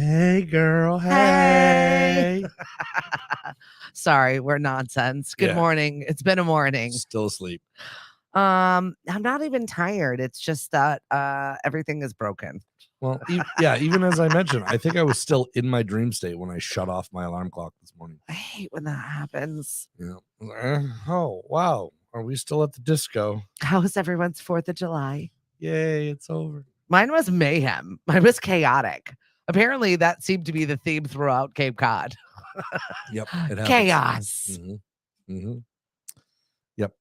Hey, girl. Hey. Hey. Sorry, we're nonsense. Good Yeah. morning. It's been a morning. Still asleep. I'm not even tired. It's just that everything is broken. Well, even as I mentioned, I think I was still in my dream state when I shut off my alarm clock this morning. I hate when that happens. Yeah. Oh, wow. Are we still at the disco? How was everyone's 4th of July? Yay, it's over. Mine was mayhem. Mine was chaotic. Apparently, that seemed to be the theme throughout Cape Cod. Yep. It happens. Chaos. Yep.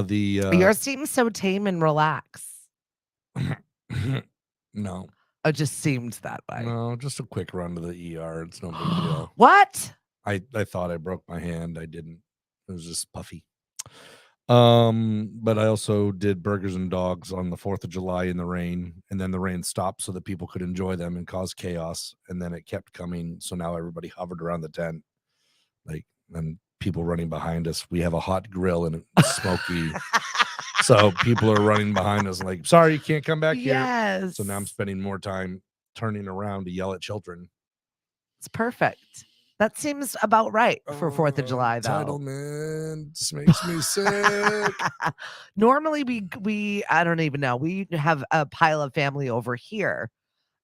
Yours seems so tame and relaxed. No. It just seemed that way. No, just a quick run to the ER. It's no big deal. What? I thought I broke my hand. I didn't. It was just puffy. But I also did burgers and dogs on the 4th of July in the rain, and then the rain stopped so that people could enjoy them and cause chaos. And then it kept coming. So now everybody hovered around the tent, and people running behind us. We have a hot grill and it's smoky. So people are running behind us like, sorry, you can't come back here. So now I'm spending more time turning around to yell at children. It's perfect. That seems about right for 4th of July, though. Entitlement makes me sick. Normally, we I don't even know. We have a pile of family over here.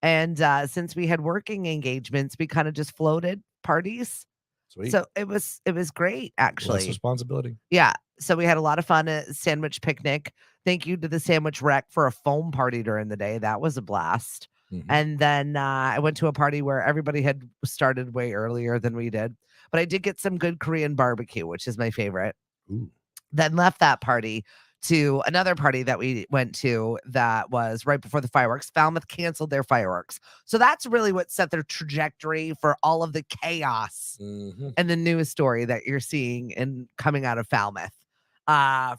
And since we had working engagements, we kind of just floated parties. Sweet. So it was great, actually. Less responsibility. Yeah. So we had a lot of fun at Sandwich Picnic. Thank you to the Sandwich Rec for a foam party during the day. That was a blast. And then I went to a party where everybody had started way earlier than we did. But I did get some good Korean barbecue, which is my favorite. Ooh. Then left that party to another party that we went to that was right before the fireworks. Falmouth canceled their fireworks. So that's really what set their trajectory for all of the chaos and the news story that you're seeing and coming out of Falmouth.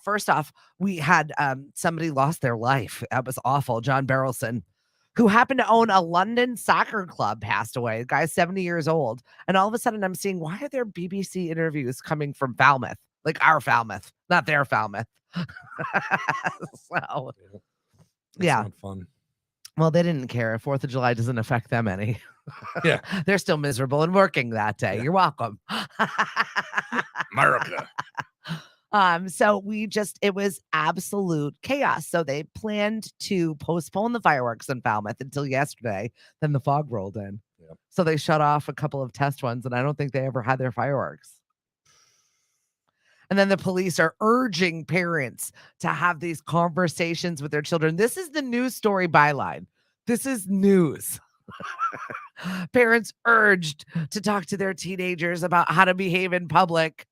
First off, we had somebody lost their life. That was awful. John Barrelson, who happened to own a London soccer club, passed away. The guy's 70 years old. And all of a sudden I'm seeing, why are there BBC interviews coming from Falmouth? Like our Falmouth, not their Falmouth. So, yeah. Not fun. Well, they didn't care. 4th of July doesn't affect them any. Yeah. They're still miserable and working that day. Yeah. You're welcome. America. So it was absolute chaos. So they planned to postpone the fireworks in Falmouth until yesterday. Then the fog rolled in. Yep. So they shut off a couple of test ones, and I don't think they ever had their fireworks. And then the police are urging parents to have these conversations with their children. This is the news story byline. This is news. Parents urged to talk to their teenagers about how to behave in public.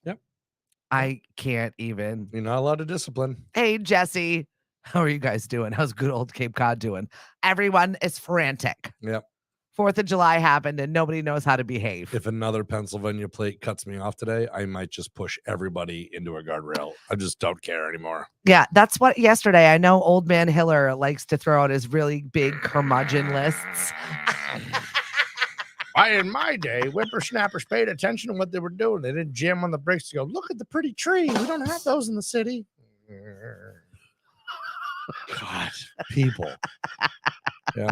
Yep. I can't even. You're not allowed to discipline. Hey, Jesse. How are you guys doing? How's good old Cape Cod doing? Everyone is frantic. Yep. 4th of July happened and nobody knows how to behave. If another Pennsylvania plate cuts me off today, I might just push everybody into a guardrail. I just don't care anymore. Yeah, that's what yesterday. I know old man Hiller likes to throw out his really big curmudgeon lists. In my day, whippersnappers paid attention to what they were doing. They didn't jam on the brakes to go, look at the pretty tree. We don't have those in the city. God, people. Yeah.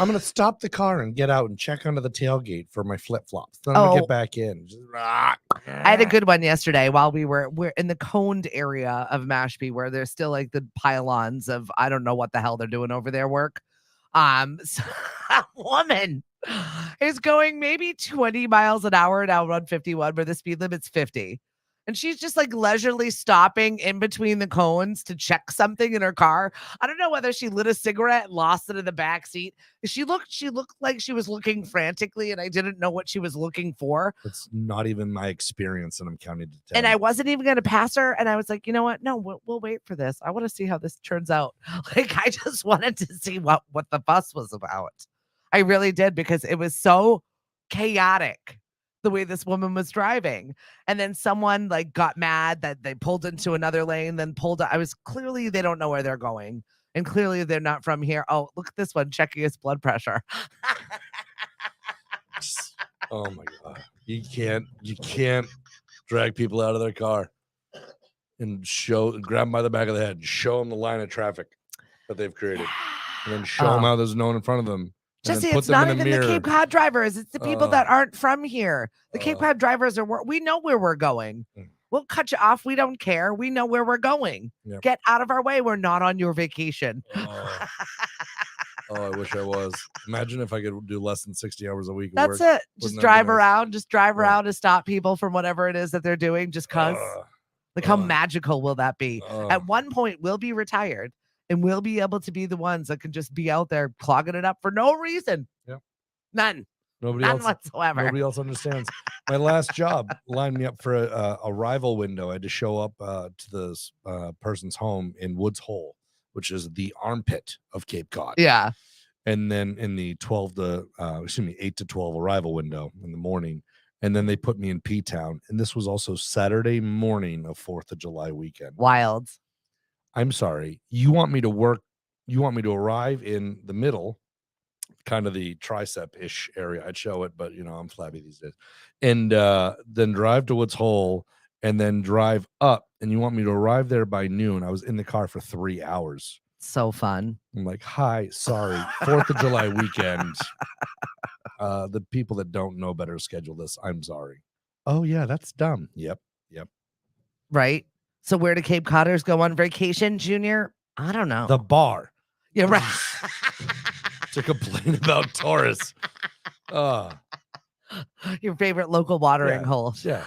I'm going to stop the car and get out and check under the tailgate for my flip-flops. Then I'm going to get back in. I had a good one yesterday while we're in the coned area of Mashpee where there's still like the pylons of, I don't know what the hell they're doing over there work. So a woman is going maybe 20 miles an hour down 151 where the speed limit's 50. And she's just like leisurely stopping in between the cones to check something in her car. I don't know whether she lit a cigarette and lost it in the back seat. She looked like she was looking frantically and I didn't know what she was looking for. It's not even my experience and I'm counting to 10. And I wasn't even going to pass her. And I was like, you know what? No, we'll wait for this. I want to see how this turns out. Like, I just wanted to see what the fuss was about. I really did, because it was so chaotic the way this woman was driving. And then someone like got mad that they pulled into another lane, then clearly they don't know where they're going. And clearly they're not from here. Oh, look at this one checking his blood pressure. Oh my God. You can't drag people out of their car and grab them by the back of the head, show them the line of traffic that they've created, and then show them how there's no one in front of them then Jesse, put it's them not in a even the mirror. Cape Cod drivers. It's the people that aren't from here. The Cape Uh, Cod drivers we know where we're going. Mm. We'll cut you off. We don't care. We know where we're going. Yep. Get out of our way. We're not on your vacation. Oh, I wish I was. Imagine if I could do less than 60 hours a week of That's work. it. Just Wouldn't that be drive nice? around. Just drive Yeah. around to stop people from whatever it is that they're doing just because. Like, how magical will that be? At one point, we'll be retired and we'll be able to be the ones that can just be out there clogging it up for no reason. Yep. None. Nobody None else whatsoever. Nobody else understands. My last job lined me up for a rival window. I had to show up to this person's home in Woods Hole, which is the armpit of Cape Cod. Yeah. And then in the 8 to 12 arrival window in the morning. And then they put me in P-Town. And this was also Saturday morning of 4th of July weekend. Wild. I'm sorry. You want me to work? You want me to arrive in the middle, kind of the tricep-ish area? I'd show it, but I'm flabby these days. And then drive to Woods Hole and then drive up. And you want me to arrive there by noon? I was in the car for 3 hours. So fun. I'm like, hi, sorry, 4th of July weekend. The people that don't know better schedule this. I'm sorry. Oh, yeah, that's dumb. Yep. Right? So where do Cape Codders go on vacation, Junior? I don't know. The bar. Yeah, right. To complain about tourists. Your favorite local watering hole. Yeah.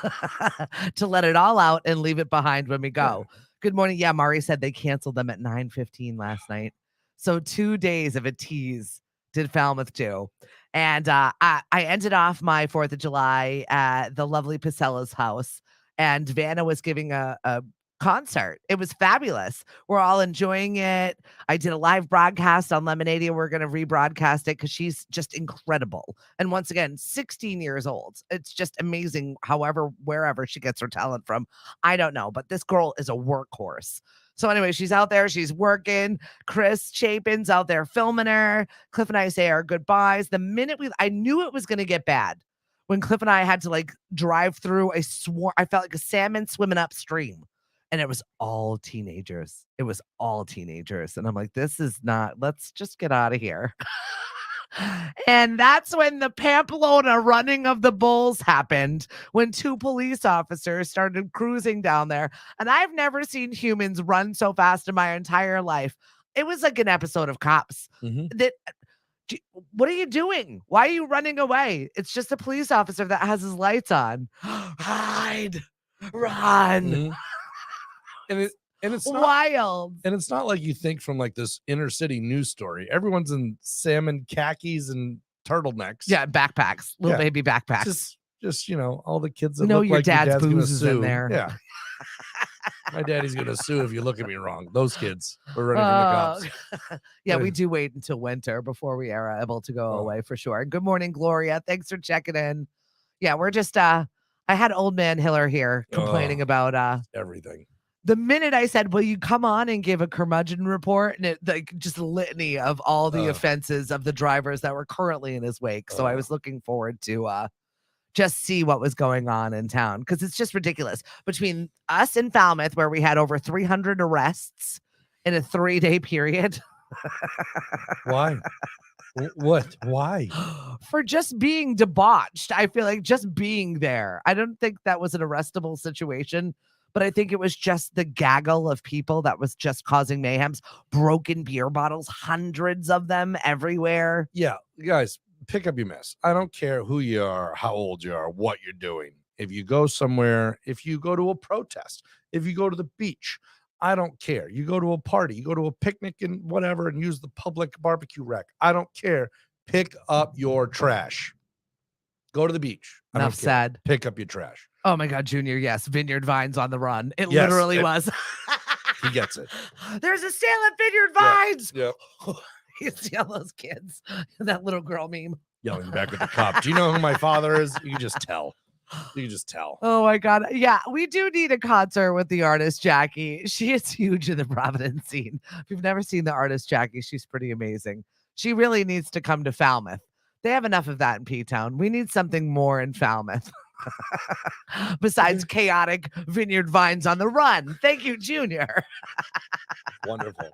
To let it all out and leave it behind when we go. Yeah. Good morning. Yeah, Mari said they canceled them at 9:15 last night. So 2 days of a tease did Falmouth do. And I ended off my 4th of July at the lovely Pacella's house. And Vanna was giving a concert. It was fabulous. We're all enjoying it. I did a live broadcast on Lemonadia. We're going to rebroadcast it because she's just incredible. And once again, 16 years old. It's just amazing. Wherever she gets her talent from, I don't know. But this girl is a workhorse. So anyway, she's out there. She's working. Chris Chapin's out there filming her. Cliff and I say our goodbyes. The minute I knew it was going to get bad when Cliff and I had to drive through I felt like a salmon swimming upstream. And it was all teenagers. And I'm like, this is not, let's just get out of here. And that's when the Pamplona running of the bulls happened, when 2 police officers started cruising down there. And I've never seen humans run so fast in my entire life. It was like an episode of Cops. What are you doing? Why are you running away? It's just a police officer that has his lights on. Hide, run. And it's not, wild. And it's not like you think from this inner city news story. Everyone's in salmon khakis and turtlenecks. Yeah, backpacks, little baby backpacks. Just all the kids that look your like dad's booze is sue. in there. Yeah. My daddy's gonna sue if you look at me wrong. Those kids were running from the cops. Yeah, we do wait until winter before we are able to go away for sure. Good morning, Gloria. Thanks for checking in. Yeah, we're just I had old man Hiller here complaining about everything. The minute I said, will you come on and give a curmudgeon report? And it just a litany of all the offenses of the drivers that were currently in his wake. So I was looking forward to just see what was going on in town, because it's just ridiculous. Between us and Falmouth, where we had over 300 arrests in a 3-day period. Why? What? Why? For just being debauched. I feel like just being there. I don't think that was an arrestable situation. But I think it was just the gaggle of people that was just causing mayhems. Broken beer bottles, hundreds of them everywhere. Yeah, guys, pick up your mess. I don't care who you are, how old you are, what you're doing. If you go somewhere, if you go to a protest, if you go to the beach, I don't care. You go to a party, you go to a picnic and whatever and use the public barbecue rack. I don't care. Pick up your trash. Go to the beach. Enough said. Pick up your trash. Oh my God, Junior. Yes. Vineyard Vines on the run. It literally was. He gets it. There's a sale at Vineyard Vines. Yep. You see all those kids. That little girl meme. Yelling back at the cop. Do you know who my father is? You can just tell. Oh my God. Yeah. We do need a concert with the artist Jackie. She is huge in the Providence scene. If you've never seen the artist Jackie, she's pretty amazing. She really needs to come to Falmouth. They have enough of that in P-Town. We need something more in Falmouth. Besides chaotic Vineyard Vines on the run. Thank you, Junior. Wonderful.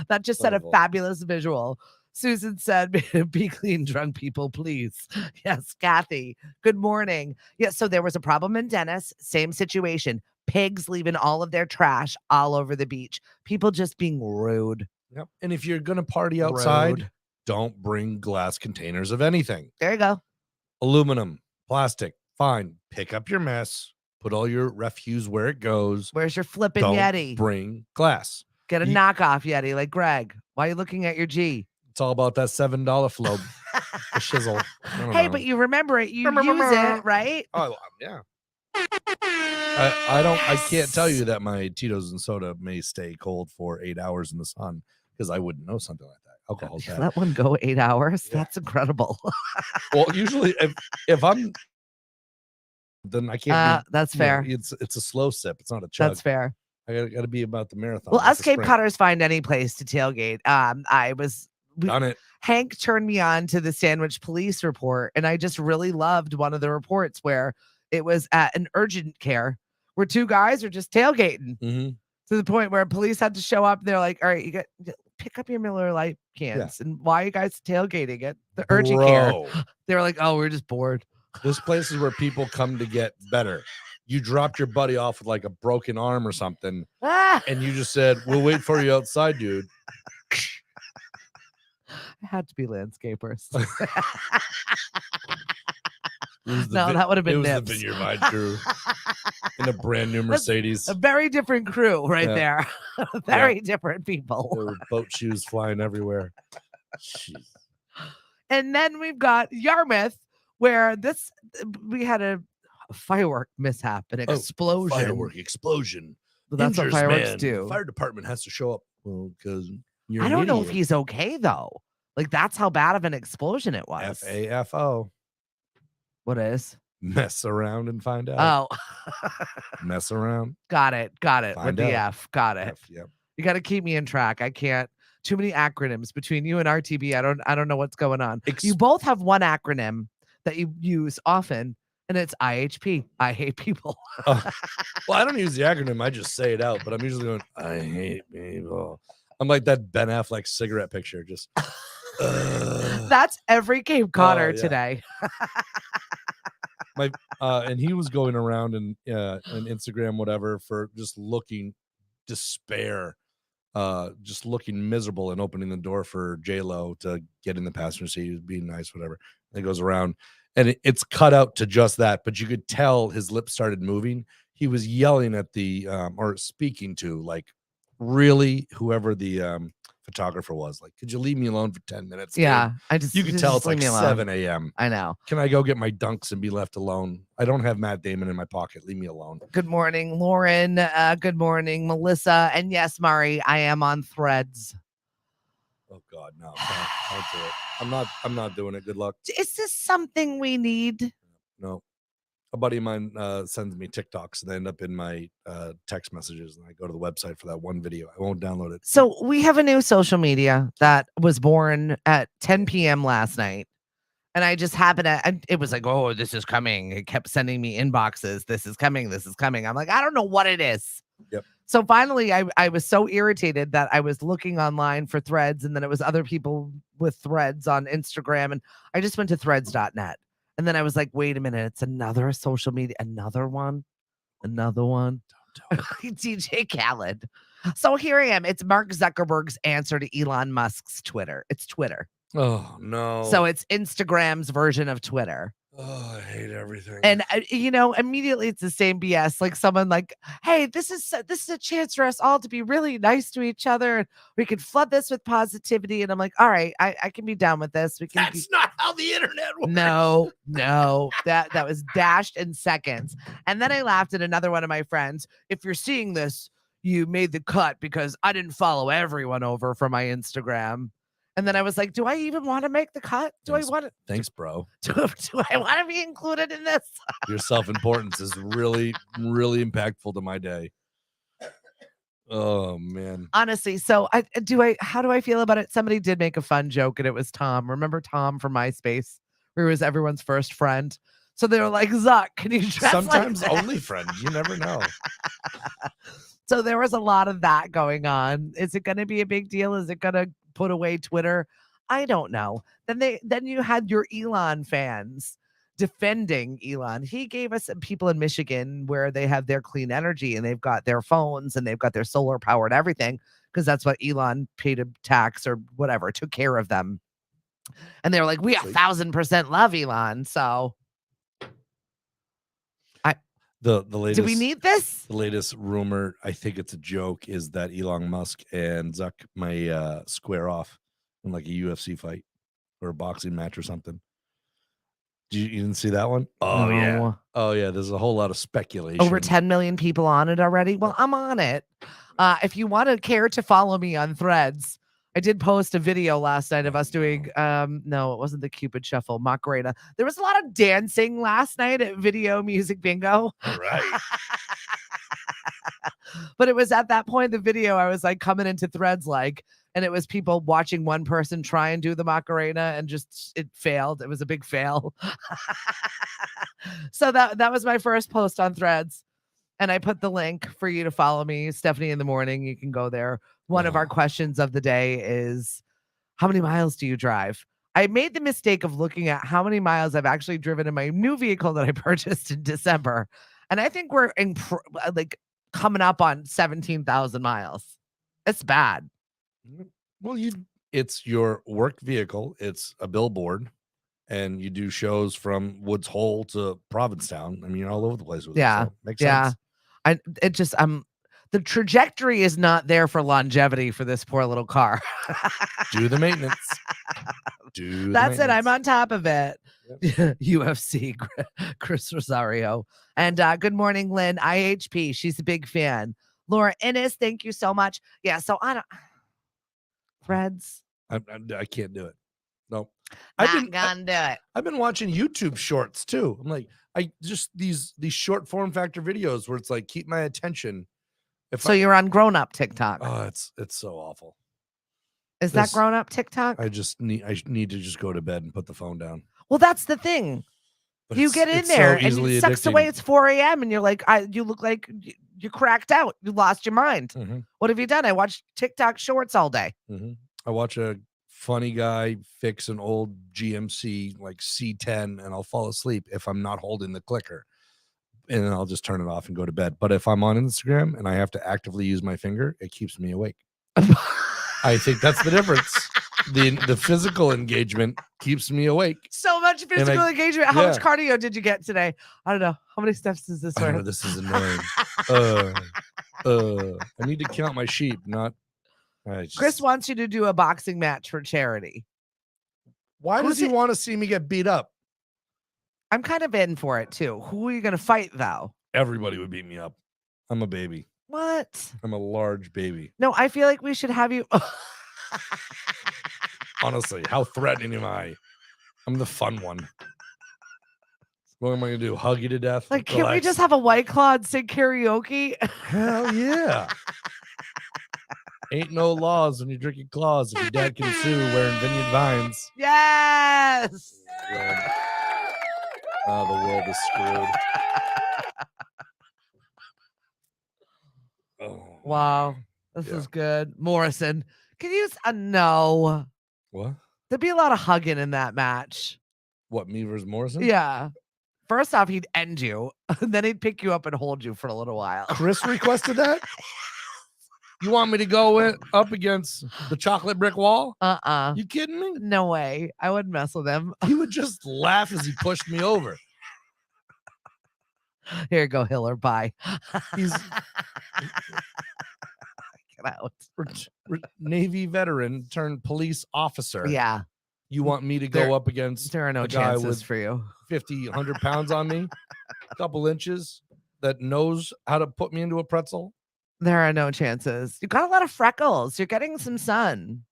That just set a fabulous visual. Susan said, be clean, drunk people, please. Yes, Kathy. Good morning. Yeah, so there was a problem in Dennis. Same situation. Pigs leaving all of their trash all over the beach. People just being rude. Yep. And if you're going to party outside, Rude. don't bring glass containers of anything. There you go. Aluminum, plastic, fine. Pick up your mess. Put all your refuse where it goes. Where's your flippin' Don't Yeti? bring glass. Get a knockoff Yeti like Greg. Why are you looking at your G? It's all about that $7 flow. The shizzle. Hey, but you remember it. You use it, right? Oh, yeah. I can't tell you that my Tito's and soda may stay cold for 8 hours in the sun because I wouldn't know something like that. Alcohol's bad. Let one go 8 hours. Yeah. That's incredible. Well, usually if I'm, then I can't. That's fair. It's a slow sip. It's not a chug. That's fair. I got to be about the marathon. Well, us Cape sprint. Codders find any place to tailgate. Done it. Hank turned me on to the Sandwich Police report, and I just really loved one of the reports where it was at an urgent care where two guys are just tailgating to the point where police had to show up. They're like, all right, you got pick up your Miller Lite cans. And why are you guys tailgating at the urgent care? They were like, oh, we're just bored. This place is where people come to get better. You dropped your buddy off with like a broken arm or something, and you just said, we'll wait for you outside, dude. It had to be landscapers. No, that would have been it was Nips. the Vineyard Vine crew in a brand new Mercedes. A very different crew right there. Very different people. There were boat shoes flying everywhere. Jeez. And then we've got Yarmouth, where we had a firework mishap, an explosion. Firework explosion. Well, that's Injures what fireworks man. do. The fire department has to show up. Well, because I don't know if he's okay though. Like that's how bad of an explosion it was. FAFO. What is? Mess around and find out. Oh. Mess around. Got it. Find With the out. F. Got it. Yep. You got to keep me in track. I can't. Too many acronyms between you and RTB. I don't know what's going on. You both have one acronym that you use often, and it's IHP. I hate people. Well, I don't use the acronym. I just say it out, but I'm usually going, I hate people. I'm like that Ben Affleck cigarette picture. Just that's every Cape Codder today. And he was going around and Instagram, whatever, for just looking despair, just looking miserable and opening the door for J-Lo to get in the passenger seat. He was being nice, whatever. And he goes around and it's cut out to just that, but you could tell his lips started moving. He was yelling at the or speaking to like really whoever the photographer was, like, could you leave me alone for 10 minutes? Yeah. You could tell it's like 7 a.m. I know. Can I go get my dunks and be left alone? I don't have Matt Damon in my pocket. Leave me alone. Good morning, Lauren. Good morning, Melissa. And yes, Mari, I am on Threads. Oh God, no. I'll do it. I'm not doing it. Good luck. Is this something we need? No. A buddy of mine sends me TikToks and they end up in my text messages, and I go to the website for that one video. I won't download it. So we have a new social media that was born at 10 p.m. last night. And I just happened to, it was like, oh, this is coming. It kept sending me inboxes. This is coming. This is coming. I'm like, I don't know what it is. Yep. So finally, I was so irritated that I was looking online for Threads, and then it was other people with Threads on Instagram. And I just went to threads.net. And then I was like, wait a minute, it's another social media, another one. DJ Khaled. So here I am. It's Mark Zuckerberg's answer to Elon Musk's Twitter. It's Twitter. Oh, no. So it's Instagram's version of Twitter. Oh, I hate everything. And immediately it's the same BS. Like someone like, hey, this is a chance for us all to be really nice to each other, and we can flood this with positivity. And I'm like, all right, I can be down with this. That's not how the internet works. No, that was dashed in seconds. And then I laughed at another one of my friends. If you're seeing this, you made the cut because I didn't follow everyone over from my Instagram. And then I was like, do I even want to make the cut? Thanks, bro. Do I want to be included in this? Your self-importance is really, really impactful to my day. Oh, man. Honestly, so how do I feel about it? Somebody did make a fun joke, and it was Tom. Remember Tom from MySpace, where he was everyone's first friend? So they were like, Zuck, can you dress sometimes like only friend? You never know. So there was a lot of that going on. Is it going to be a big deal? Is it going to put away Twitter? I don't know. Then you had your Elon fans defending Elon. He gave us some people in Michigan where they have their clean energy and they've got their phones and they've got their solar power and everything because that's what Elon paid a tax or whatever, took care of them. And they were like, we 1,000% love Elon. So the latest, do we need this? The latest rumor, I think it's a joke, is that Elon Musk and Zuck may square off in like a UFC fight or a boxing match or something. You didn't see that one? Oh yeah. No. Oh yeah. There's a whole lot of speculation. Over 10 million people on it already. Well, I'm on it. If you want to care to follow me on Threads, I did post a video last night of us doing no, it wasn't the Cupid Shuffle, Macarena. There was a lot of dancing last night at Video Music Bingo. All right. But it was at that point in the video, I was like coming into Threads and it was people watching one person try and do the Macarena and just it failed. It was a big fail. So that was my first post on Threads. And I put the link for you to follow me, Stephanie in the Morning. You can go there. One of our questions of the day is, how many miles do you drive? I made the mistake of looking at how many miles I've actually driven in my new vehicle that I purchased in December. And I think we're coming up on 17,000 miles. It's bad. Well, it's your work vehicle. It's a billboard. And you do shows from Woods Hole to Provincetown. I mean, you're all over the place with it. So makes sense. The trajectory is not there for longevity for this poor little car. Do the maintenance. That's it. I'm on top of it. Yep. UFC, Chris Rosario. And good morning, Lynn. IHP. She's a big fan. Laura Ennis, thank you so much. Yeah, so I don't. Threads. I can't do it. No. Not gonna do it. I've been watching YouTube shorts too. I'm like, these short form factor videos where it's like, keep my attention. You're on grown up TikTok. Oh, it's so awful. Is that grown up TikTok? I need to just go to bed and put the phone down. Well, that's the thing. But you get in there and it sucks addicting. Away. It's 4 a.m. and you're like, you look like you cracked out. You lost your mind. Mm-hmm. What have you done? I watched TikTok shorts all day. Mm-hmm. I watch a funny guy fix an old GMC like C10 and I'll fall asleep if I'm not holding the clicker. And then I'll just turn it off and go to bed. But if I'm on Instagram and I have to actively use my finger, it keeps me awake. I think that's the difference. The physical engagement keeps me awake. So much physical engagement. How much cardio did you get today? I don't know. How many steps is this? This is annoying. I need to count my sheep, not. Chris wants you to do a boxing match for charity. Why does he want to see me get beat up? I'm kind of in for it too. Who are you going to fight though? Everybody would beat me up. I'm a baby. What? I'm a large baby. No, I feel like we should have you. Honestly, how threatening am I? I'm the fun one. What am I going to do? Hug you to death? Like, can't we just have a White Claw and sing karaoke? Hell yeah. Ain't no laws when you're drinking claws if your dad can sue wearing vineyard vines. Yes. Oh, the world is screwed. Oh, wow. This is good. Morrison, can you use a no? What? There'd be a lot of hugging in that match. What, me versus Morrison? Yeah. First off, he'd end you. Then he'd pick you up and hold you for a little while. Chris requested that? You want me to go up against the chocolate brick wall? You kidding me? No way. I wouldn't mess with him. He would just laugh as he pushed me over. Here you go, Hiller. Bye. He's get out. Navy veteran turned police officer. Yeah. You want me to go up against there are no chances for you. 50, 100 pounds on me, a couple inches, that knows how to put me into a pretzel? There are no chances. You got a lot of freckles. You're getting some sun.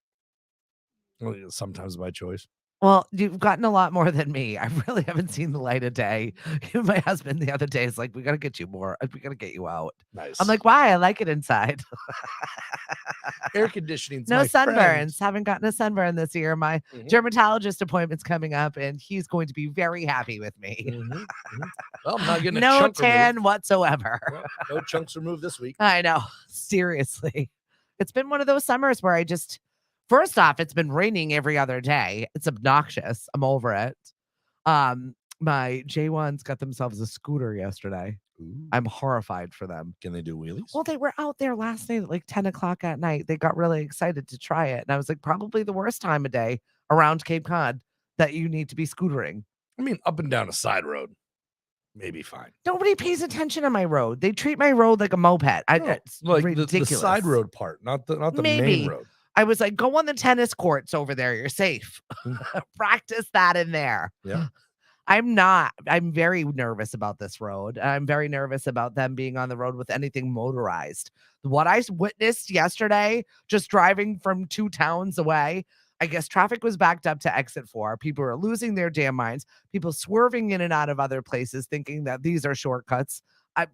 Well, sometimes by choice. Well, you've gotten a lot more than me. I really haven't seen the light of day. My husband the other day is like, we got to get you more. We got to get you out. Nice. I'm like, why? I like it inside. Air conditioning. No sunburns. Haven't gotten a sunburn this year. My dermatologist appointment's coming up, and he's going to be very happy with me. Well, I'm not getting no a chunk tan removed. Whatsoever. Well, no chunks removed this week. I know. Seriously. It's been one of those summers where First off, it's been raining every other day. It's obnoxious. I'm over it. My J1s got themselves a scooter yesterday. Ooh. I'm horrified for them. Can they do wheelies? Well, they were out there last night at like 10 o'clock at night. They got really excited to try it. And I was like, probably the worst time of day around Cape Cod that you need to be scootering. I mean, up and down a side road, maybe fine. Nobody pays attention on my road. They treat my road like a moped. It's Like ridiculous. the side road part, not the Maybe. main road. I was like, go on the tennis courts over there. You're safe. Practice that in there. Yeah. I'm very nervous about this road. I'm very nervous about them being on the road with anything motorized. What I witnessed yesterday, just driving from 2 towns away, I guess traffic was backed up to exit 4. People are losing their damn minds. People swerving in and out of other places, thinking that these are shortcuts.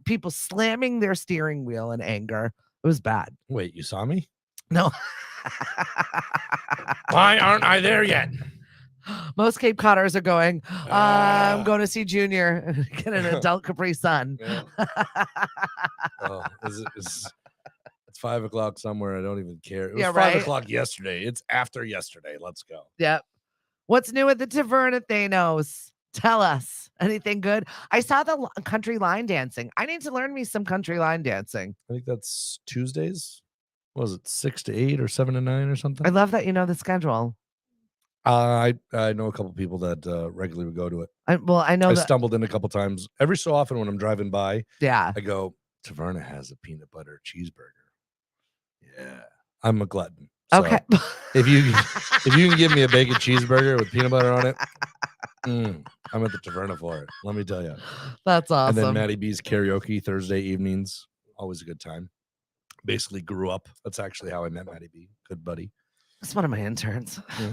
People slamming their steering wheel in anger. It was bad. Wait, you saw me? No. Why aren't I there yet? Most Cape Codders are going, I'm going to see Junior, get an adult Capri Sun. Yeah. Oh, it's 5 o'clock somewhere. I don't even care. It was 5 o'clock yesterday. It's after yesterday. Let's go. Yep. What's new at the Taverna, Thanos? Tell us. Anything good? I saw the country line dancing. I need to learn me some country line dancing. I think that's Tuesdays. What was it, 6 to 8 or 7 to 9 or something? I love that you know the schedule. I know a couple people that regularly go to it. I know I that. stumbled in a couple times. Every so often when I'm driving by, Yeah. I go, Taverna has a peanut butter cheeseburger. Yeah, I'm a glutton. So Okay. if you can give me a bacon cheeseburger with peanut butter on it, I'm at the Taverna for it. Let me tell you. That's awesome. And then Maddie B's karaoke Thursday evenings, always a good time. Basically grew up. That's actually how I met Maddie B. Good buddy. That's one of my interns. Yeah.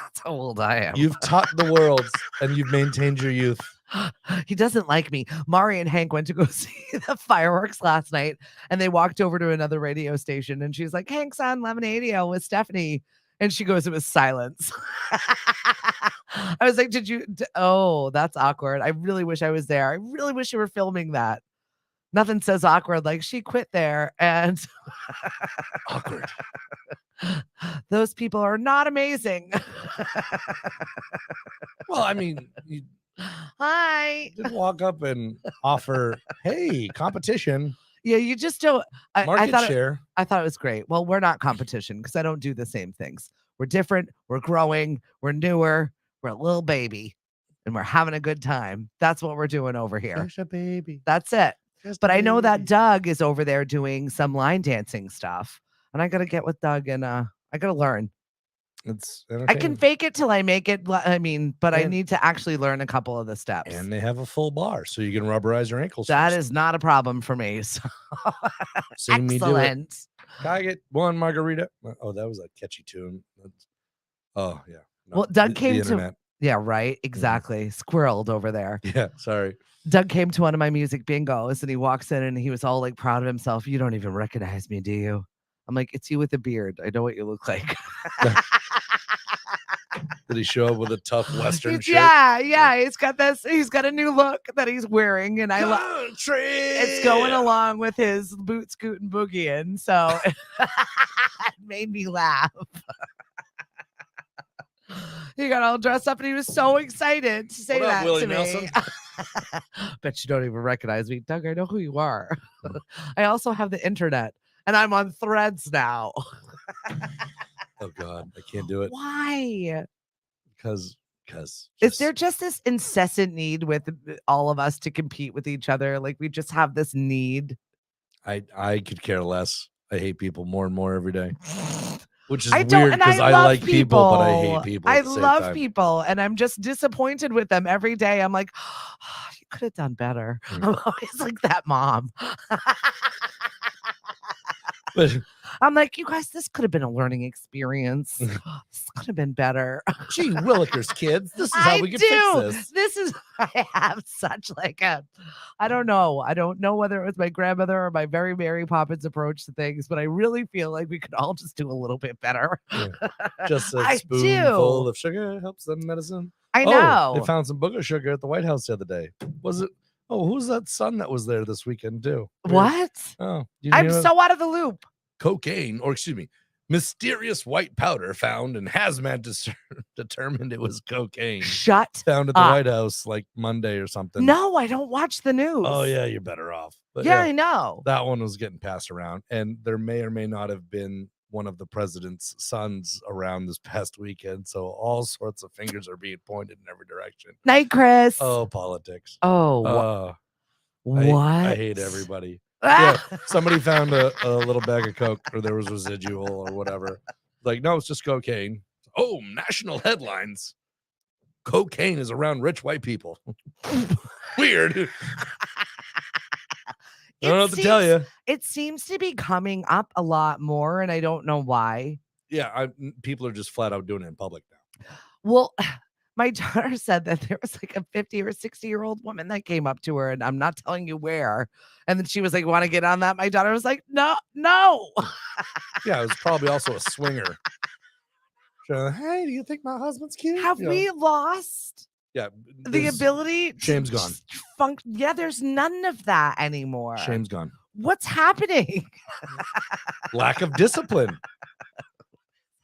That's how old I am. You've taught the world and you've maintained your youth. He doesn't like me. Mari and Hank went to go see the fireworks last night, and they walked over to another radio station, and she's like, Hank's on 1180 with Stephanie. And she goes, it was silence. I was like, oh, that's awkward. I really wish I was there. I really wish you were filming that. Nothing says awkward like she quit there, and awkward. Those people are not amazing. Well, I mean, you Hi. didn't walk up and offer, hey, competition. Yeah, you just don't. Market share. I thought it was great. Well, we're not competition because I don't do the same things. We're different. We're growing. We're newer. We're a little baby, and we're having a good time. That's what we're doing over here. Just a baby. That's it. Just but a I know that baby. Doug is over there doing some line dancing stuff, and I got to get with Doug, and I got to learn. It's I can fake it till I make it. I mean, but I And- need to actually learn a couple of the steps. And they have a full bar, so you can rubberize your ankles. That first. is not a problem for me. So See me do it. excellent. Can I get one margarita? Oh, that was a catchy tune. Oh, yeah. No, Well, Doug the came to. internet. Yeah, right. Exactly. Squirreled over there. Yeah, sorry. Doug came to one of my music bingos, and he walks in and he was all like proud of himself. You don't even recognize me, do you? I'm like, it's you with a beard. I know what you look like. Did he show up with a tough Western shirt? Yeah. He's got this. He's got a new look that he's wearing, and I love. Country. It's going along with his boot scoot and boogieing, so it made me laugh. He got all dressed up and he was so excited to say What up, that Willie to Nelson? me. Bet you don't even recognize me. Doug, I know who you are. I also have the internet and I'm on Threads now. Oh God, I can't do it. Why? Because Is there just this incessant need with all of us to compete with each other? Like we just have this need. I could care less. I hate people more and more every day. Which is I don't, weird and I because I love like people, but I hate people. I at the same love time. people, and I'm just disappointed with them every day. I'm like, oh, you could have done better. Mm. I'm always like that mom. But I'm like, you guys, this could have been a learning experience. This could have been better. gee willikers, kids, this is how we can fix this. I have such like a, I don't know whether it was my grandmother or my very Mary Poppins approach to things, but I really feel like we could all just do a little bit better. Yeah. Just a I spoonful do. of sugar helps them medicine. I Oh, know. they found some booger sugar at the White House the other day. Was it? Oh, who's that son that was there this weekend too? Weird. What? Oh, you I'm know, so out of the loop. cocaine, or excuse me, Mysterious white powder found and hazmat determined it was cocaine. Shut Found at the up. White House like Monday or something. No, I don't watch the news. Oh yeah, you're better off. But yeah, I know. that one was getting passed around, and there may or may not have been one of the president's sons around this past weekend. So all sorts of fingers are being pointed in every direction. Night, Chris. Oh, politics. Oh, what? I hate everybody. Yeah, somebody found a little bag of coke, or there was residual or whatever. Like, no, it's just cocaine. Oh, national headlines. Cocaine is around rich white people. Weird. I don't know what to tell you. It seems to be coming up a lot more, and I don't know why. Yeah, people are just flat out doing it in public now. Well, my daughter said that there was like a 50 or 60-year-old woman that came up to her, and I'm not telling you where. And then she was like, "Want to get on that?" My daughter was like, "No." Yeah, it was probably also a swinger. So, hey, do you think my husband's cute? Have we lost the ability? Shame's gone. Yeah, there's none of that anymore. Shame's gone. What's happening? Lack of discipline.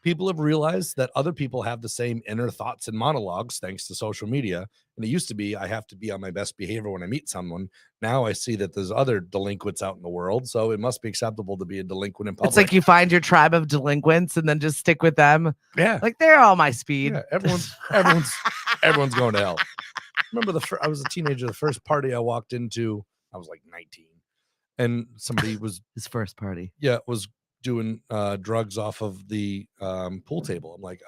People have realized that other people have the same inner thoughts and monologues thanks to social media. And it used to be, I have to be on my best behavior when I meet someone. Now I see that there's other delinquents out in the world. So it must be acceptable to be a delinquent in public. It's like you find your tribe of delinquents and then just stick with them. Yeah. Like they're all my speed. Yeah, everyone's going to hell. Remember I was a teenager. The first party I walked into, I was like 19. And somebody was his first party. Yeah, was doing drugs off of the pool table. I'm like,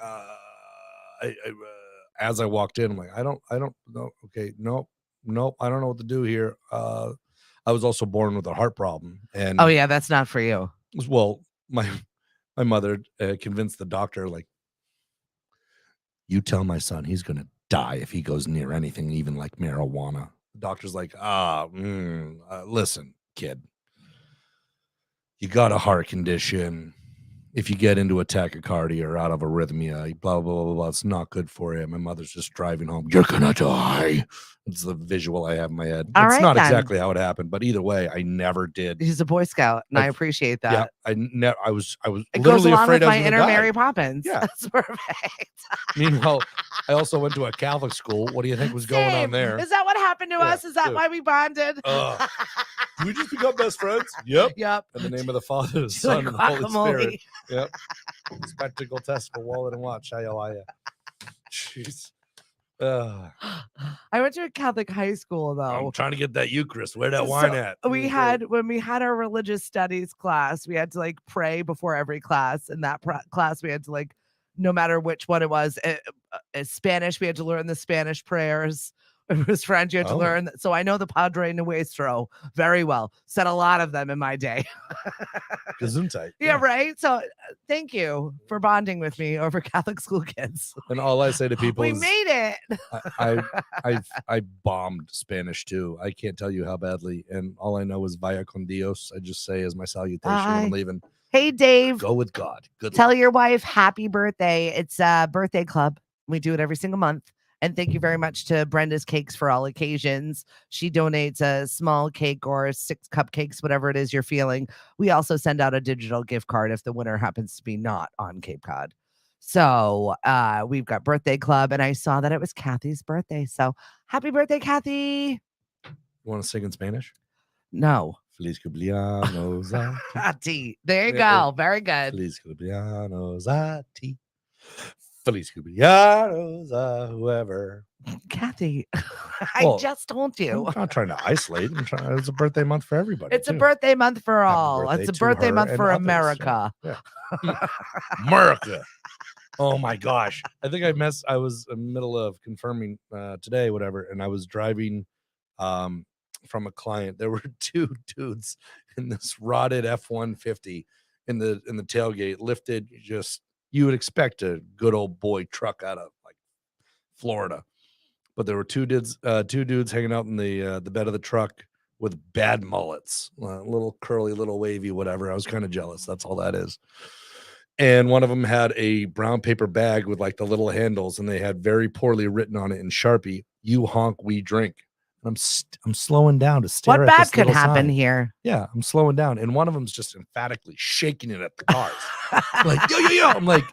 as I walked in, I'm like, I don't know. Okay, nope, I don't know what to do here. I was also born with a heart problem, and oh yeah, that's not for you. Well, my mother convinced the doctor, like, you tell my son he's gonna die if he goes near anything, even like marijuana. The doctor's like, listen, kid. You got a heart condition. If you get into a tachycardia or out of arrhythmia, blah, blah, blah, blah, it's not good for you. My mother's just driving home. You're going to die. It's the visual I have in my head. It's not exactly how it happened, but either way, I never did. He's a Boy Scout, and I appreciate that. Yeah, I was it literally goes along afraid with I was my inner die. Mary Poppins. Yeah. That's perfect. Meanwhile, I also went to a Catholic school. What do you think was going on there? Is that what happened to us? Is that why we bonded? We just become best friends? Yep. Yep. In the name of the Father, the Son, and the Holy Spirit. Yep. Spectacle test for wallet and watch. Jeez. I went to a Catholic high school, though. I'm trying to get that Eucharist. Where that wine at? When we had our religious studies class, we had to like pray before every class. In that class, we had to like, no matter which one it was, Spanish, we had to learn the Spanish prayers. It was French, you had to learn. So I know the Padre Nuestro very well. Said a lot of them in my day. Gesundheit. Yeah, right. So thank you for bonding with me over Catholic school kids. And all I say to people is, made it. I bombed Spanish too. I can't tell you how badly. And all I know is Vaya con Dios. I just say as my salutation when I'm leaving. Hey, Dave. Go with God. Tell your wife happy birthday. It's a birthday club. We do it every single month. And thank you very much to Brenda's Cakes for All Occasions. She donates a small cake or 6 cupcakes, whatever it is you're feeling. We also send out a digital gift card if the winner happens to be not on Cape Cod. So we've got birthday club, and I saw that it was Kathy's birthday. So happy birthday, Kathy. You want to sing in Spanish? No. Feliz cumpleaños a ti. There you go. Very good. Feliz cumpleaños a ti. Feliz cumpleaños, whoever. Kathy, I just told you. I'm not trying to isolate. It's a birthday month for everybody. It's a birthday month for all. It's a birthday month for America. So, yeah. America. Oh my gosh. I think I was in the middle of confirming today, whatever, and I was driving from a client. There were 2 dudes in this rotted F-150 in the tailgate, lifted just. You would expect a good old boy truck out of like Florida, but there were 2 dudes hanging out in the bed of the truck with bad mullets, little curly, little wavy, whatever. I was kind of jealous. That's all that is. And one of them had a brown paper bag with like the little handles, and they had very poorly written on it in Sharpie, "You honk, we drink." I'm slowing down to stare What at bad this could little happen sign. here? Yeah, I'm slowing down, and one of them's just emphatically shaking it at the cars. Like, yo, yo, yo. I'm like,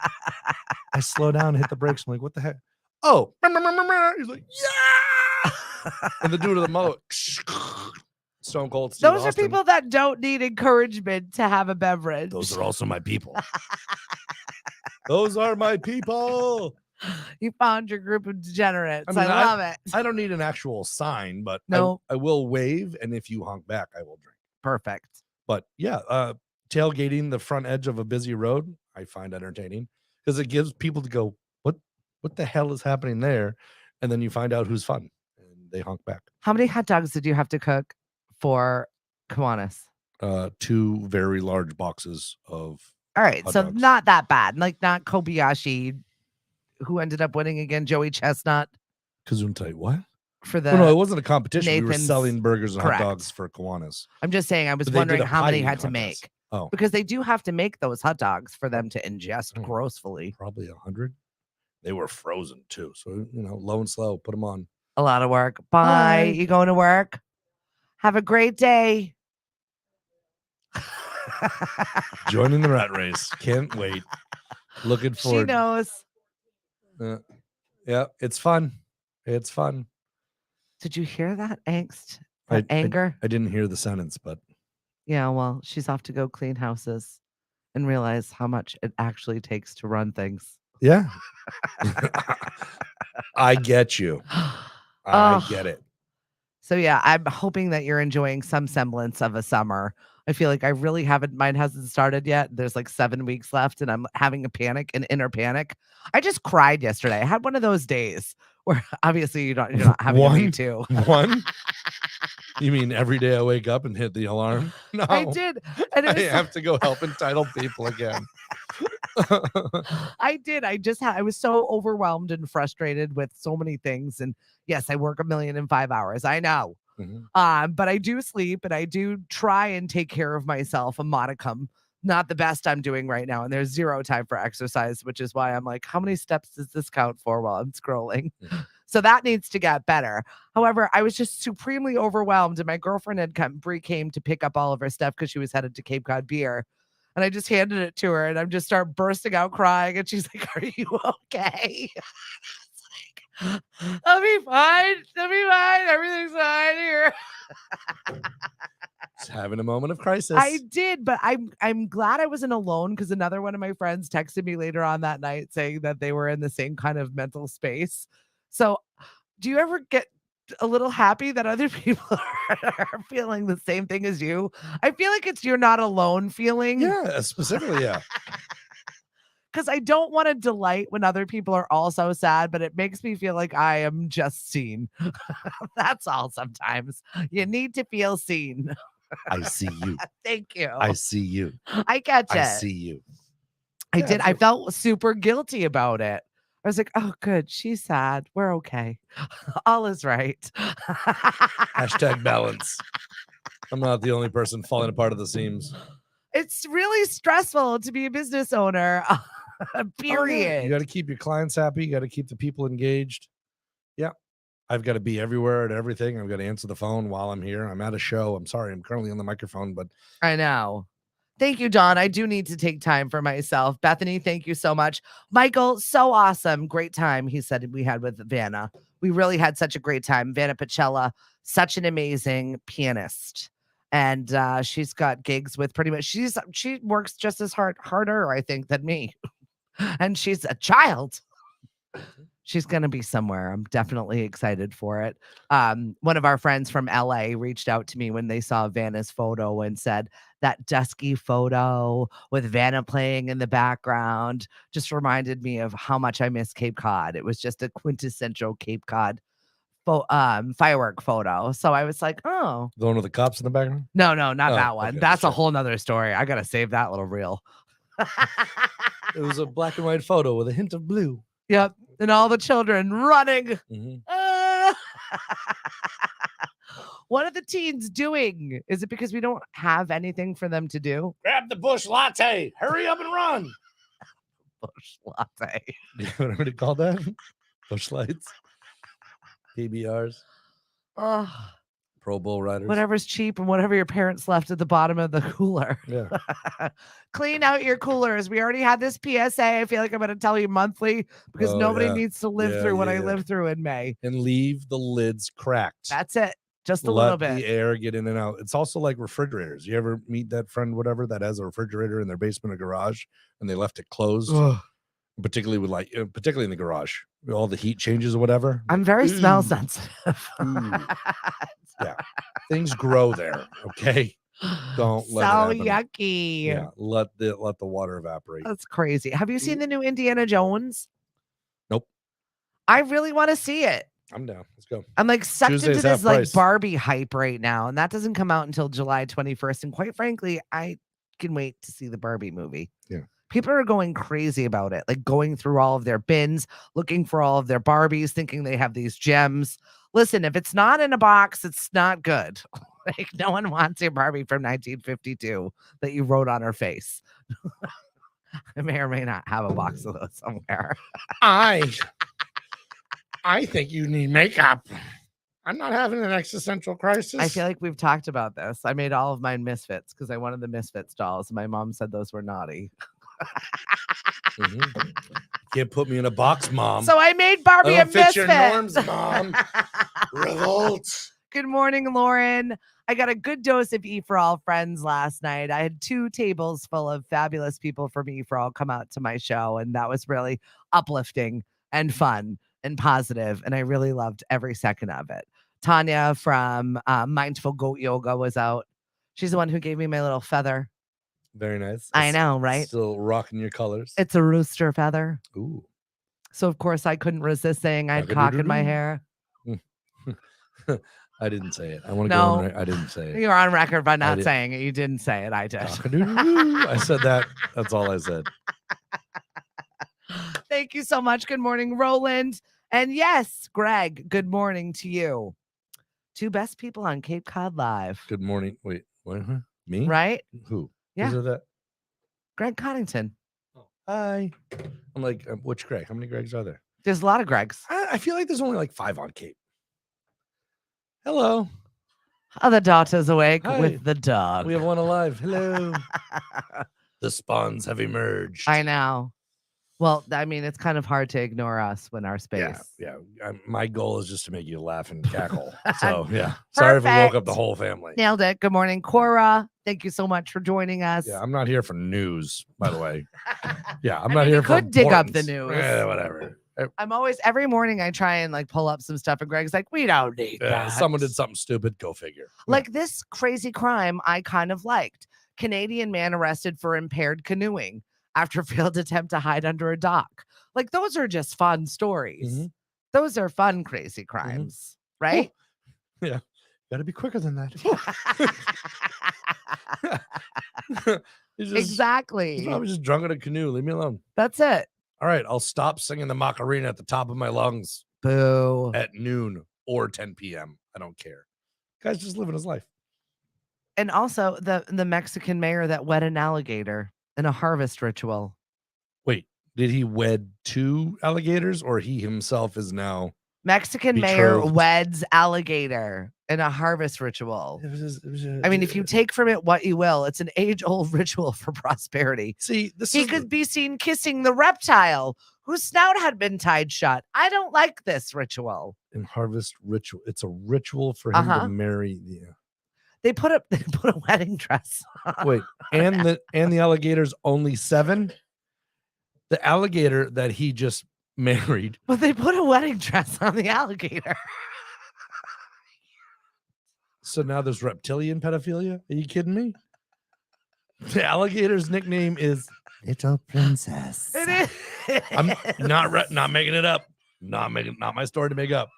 I slow down, hit the brakes. I'm like, what the heck? Oh, he's like, yeah. And the dude of the mower, Stone Cold Steve Those are Austin. people that don't need encouragement to have a beverage. Those are also my people. Those are my people. You found your group of degenerates. I mean, I love it. I don't need an actual sign, but No. I will wave, and if you honk back, I will drink. Perfect. But yeah, tailgating the front edge of a busy road, I find entertaining because it gives people to go, what the hell is happening there? And then you find out who's fun, and they honk back. How many hot dogs did you have to cook for Kiwanis? 2 very large boxes of All right, hot so dogs. not that bad. Like not Kobayashi, who ended up winning again, Joey Chestnut Gesundheit. What? for the. Oh, no, it wasn't a competition. We were Nathan's- selling burgers and correct. hot dogs for Kiwanis. I'm just saying, I was But they did wondering a how many pie had to contest. make Oh, because they do have to make those hot dogs for them to ingest Oh. grossly. probably 100. They were frozen too, so low and slow. Put them on. A lot of work. Bye. Bye. You going to work? Have a great day. Joining the rat race. Can't wait. Looking She forward. knows. Yeah, it's fun. It's fun. Did you hear that angst? I- That anger? I didn't hear the sentence, but Yeah, well, she's off to go clean houses and realize how much it actually takes to run things. yeah. I get you. I get it. So yeah, I'm hoping that you're enjoying some semblance of a summer. I feel like I really haven't. Mine hasn't started yet. There's like 7 weeks left, and I'm having an inner panic. I just cried yesterday. I had one of those days where obviously you're not having a me One? too. One? You mean every day I wake up and hit the alarm? No. I did, and it I was have to go help entitled people again. I did. I was so overwhelmed and frustrated with so many things. And yes, I work 1,000,005 hours. I know. Mhm. But I do sleep and I do try and take care of myself a modicum. Not the best I'm doing right now. And there's 0 time for exercise, which is why I'm like, how many steps does this count for while I'm scrolling? Mhm. So that needs to get better. However, I was just supremely overwhelmed. And my girlfriend Brie came to pick up all of her stuff because she was headed to Cape Cod Beer. And I just handed it to her and I'm just start bursting out crying. And she's like, are you okay? It's like, I'll be fine. I'll be fine. Everything's fine here. Just having a moment of crisis. I did, but I'm glad I wasn't alone because another one of my friends texted me later on that night saying that they were in the same kind of mental space. So do you ever get a little happy that other people are feeling the same thing as you? I feel like it's you're not alone feeling. Yeah, specifically, yeah. Because I don't want to delight when other people are also sad, but it makes me feel like I am just seen. That's all sometimes. You need to feel seen. I see you. Thank you. I see you. I catch it. I see you. I Yeah, did. I sure. felt super guilty about it. I was like, oh, good. She's sad. We're okay. All is right. Hashtag balance. I'm not the only person falling apart at the seams. It's really stressful to be a business owner. Period. You got to keep your clients happy. You got to keep the people engaged. Yeah. I've got to be everywhere at everything. I've got to answer the phone while I'm here. I'm at a show. I'm sorry. I'm currently on the microphone, but I know. Thank you, Dawn. I do need to take time for myself. Bethany, thank you so much. Michael, so awesome. Great time, he said we had with Vanna. We really had such a great time. Vanna Pacella, such an amazing pianist. And she's got gigs with pretty much, she works just as harder, I think, than me. And she's a child. She's going to be somewhere. I'm definitely excited for it. One of our friends from LA reached out to me when they saw Vanna's photo and said that dusky photo with Vanna playing in the background just reminded me of how much I miss Cape Cod. It was just a quintessential Cape Cod firework photo. So I was like, oh. the one with the cops in the background? No, not Oh, that one. okay, That's a sure. whole nother story. I got to save that little reel. It was a black and white photo with a hint of blue. Yep. And all the children running. Mhm. What are the teens doing? Is it because we don't have anything for them to do? Grab the bush latte. Hurry up and run. Bush latte. You know what I called that? Bush lights. PBRs. Ugh. Pro Bowl riders. Whatever's cheap and whatever your parents left at the bottom of the cooler. Yeah. Clean out your coolers. We already had this PSA. I feel like I'm going to tell you monthly because nobody needs to live through what I lived through in May. And leave the lids cracked. That's it. Just a Let little bit. the air get in and out. It's also like refrigerators. You ever meet that friend, whatever, that has a refrigerator in their basement or garage and they left it closed? Ugh. Particularly with particularly in the garage, with all the heat changes or whatever. I'm very smell sensitive. Yeah, things grow there. Okay, don't let it happen. Yucky. Yeah, let the water evaporate. That's crazy. Have you seen the new Indiana Jones? Nope. I really want to see it. I'm down. Let's go. I'm like sucked Tuesday's into this like price. Barbie hype right now, and that doesn't come out until July 21st. And quite frankly, I can wait to see the Barbie movie. Yeah. People are going crazy about it, like going through all of their bins, looking for all of their Barbies, thinking they have these gems. Listen, if it's not in a box, it's not good. Like no one wants your Barbie from 1952 that you wrote on her face. I may or may not have a box of those somewhere. I think you need makeup. I'm not having an existential crisis. I feel like we've talked about this. I made all of mine Misfits because I wanted the Misfits dolls. My mom said those were naughty. Mm-hmm. Can't put me in a box, Mom. So I made Barbie a fit Misfit. your norms, Mom. Revolt. Good morning, Lauren. I got a good dose of E for All friends last night. I had 2 tables full of fabulous people from E for All come out to my show, and that was really uplifting and fun and positive, and I really loved every second of it. Tanya from Mindful Goat Yoga was out. She's the one who gave me my little feather. Very nice. I know, right? Still rocking your colors. It's a rooster feather. Ooh. So, of course, I couldn't resist saying I had cock in my hair. I didn't say it. I want to go on. I didn't say it. You're on record by not saying it. You didn't say it. I did. I said that. That's all I said. Thank you so much. Good morning, Roland. And yes, Greg, good morning to you. 2 best people on Cape Cod Live. Good morning. Wait, what? Huh? Me? Right? Who? Yeah. Who said that? Greg Coddington. Oh, hi. I'm like, which Greg? How many Gregs are there? There's a lot of Gregs. I feel like there's only like 5 on Cape. Hello. Oh, the daughter's awake Hi. with the dog. We have one alive. Hello. The spawns have emerged. I know. Well, I mean, it's kind of hard to ignore us when our space. Yeah. My goal is just to make you laugh and cackle. So, yeah. Sorry if we woke up the whole family. Nailed it. Good morning, Cora. Thank you so much for joining us. Yeah, I'm not here for news, by the way. Yeah, I'm not here for could dig up importance. the news. Yeah, whatever. I'm always, every morning I try and like pull up some stuff, and Greg's like, we don't need that. Someone did something stupid. Go figure. Like this crazy crime I kind of liked. Canadian man arrested for impaired canoeing after failed attempt to hide under a dock. Like those are just fun stories. Mm-hmm. Those are fun, crazy crimes, right? Oh, yeah. Got to be quicker than that. Exactly. He's probably just drunk in a canoe. Leave me alone. That's it. All right. I'll stop singing the Macarena at the top of my lungs. Boo. At noon or 10 p.m. I don't care. Guy's just living his life. And also the Mexican mayor that wed an alligator in a harvest ritual. Wait, did he wed 2 alligators or he himself is now Mexican mayor weds alligator in a harvest ritual. I mean, if you take from it what you will, it's an age-old ritual for prosperity. See, he could be seen kissing the reptile whose snout had been tied shut. I don't like this ritual. In harvest ritual, it's a ritual for him to marry. Yeah. They put a wedding dress. Wait, and the alligator's only 7. The alligator that he just married. But they put a wedding dress on the alligator. So now there's reptilian pedophilia? Are you kidding me? The alligator's nickname is Little Princess. It is. I'm not making it up. Not my story to make up.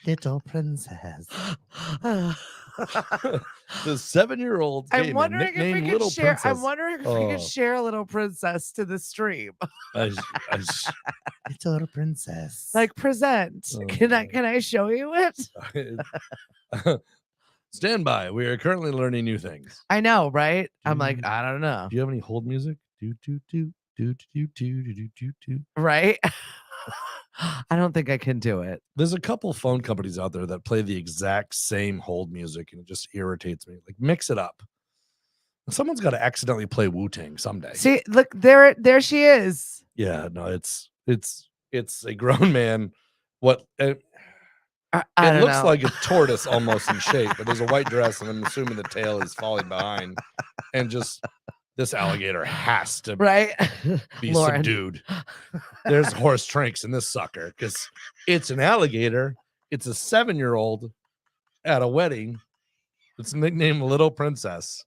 Little Princess. The 7-year-old. I'm wondering if we could share. Princess. I'm wondering if we could share a Little Princess to the stream. Little Princess. Like present. Oh, can I show you it? Stand by. We are currently learning new things. I know, right? I'm like, I don't know. Do you have any hold music? Do do do do do do do do do do. Right. I don't think I can do it. There's a couple phone companies out there that play the exact same hold music, and it just irritates me. Like, mix it up. Someone's got to accidentally play Wu-Tang someday. See, look, there she is. Yeah, no, it's a grown man. What it I don't looks know. like a tortoise almost in shape, but there's a white dress, and I'm assuming the tail is falling behind, and just this alligator has to Right? be Lauren. subdued. There's horse tranks in this sucker because it's an alligator. It's a 7-year-old at a wedding. It's nicknamed Little Princess.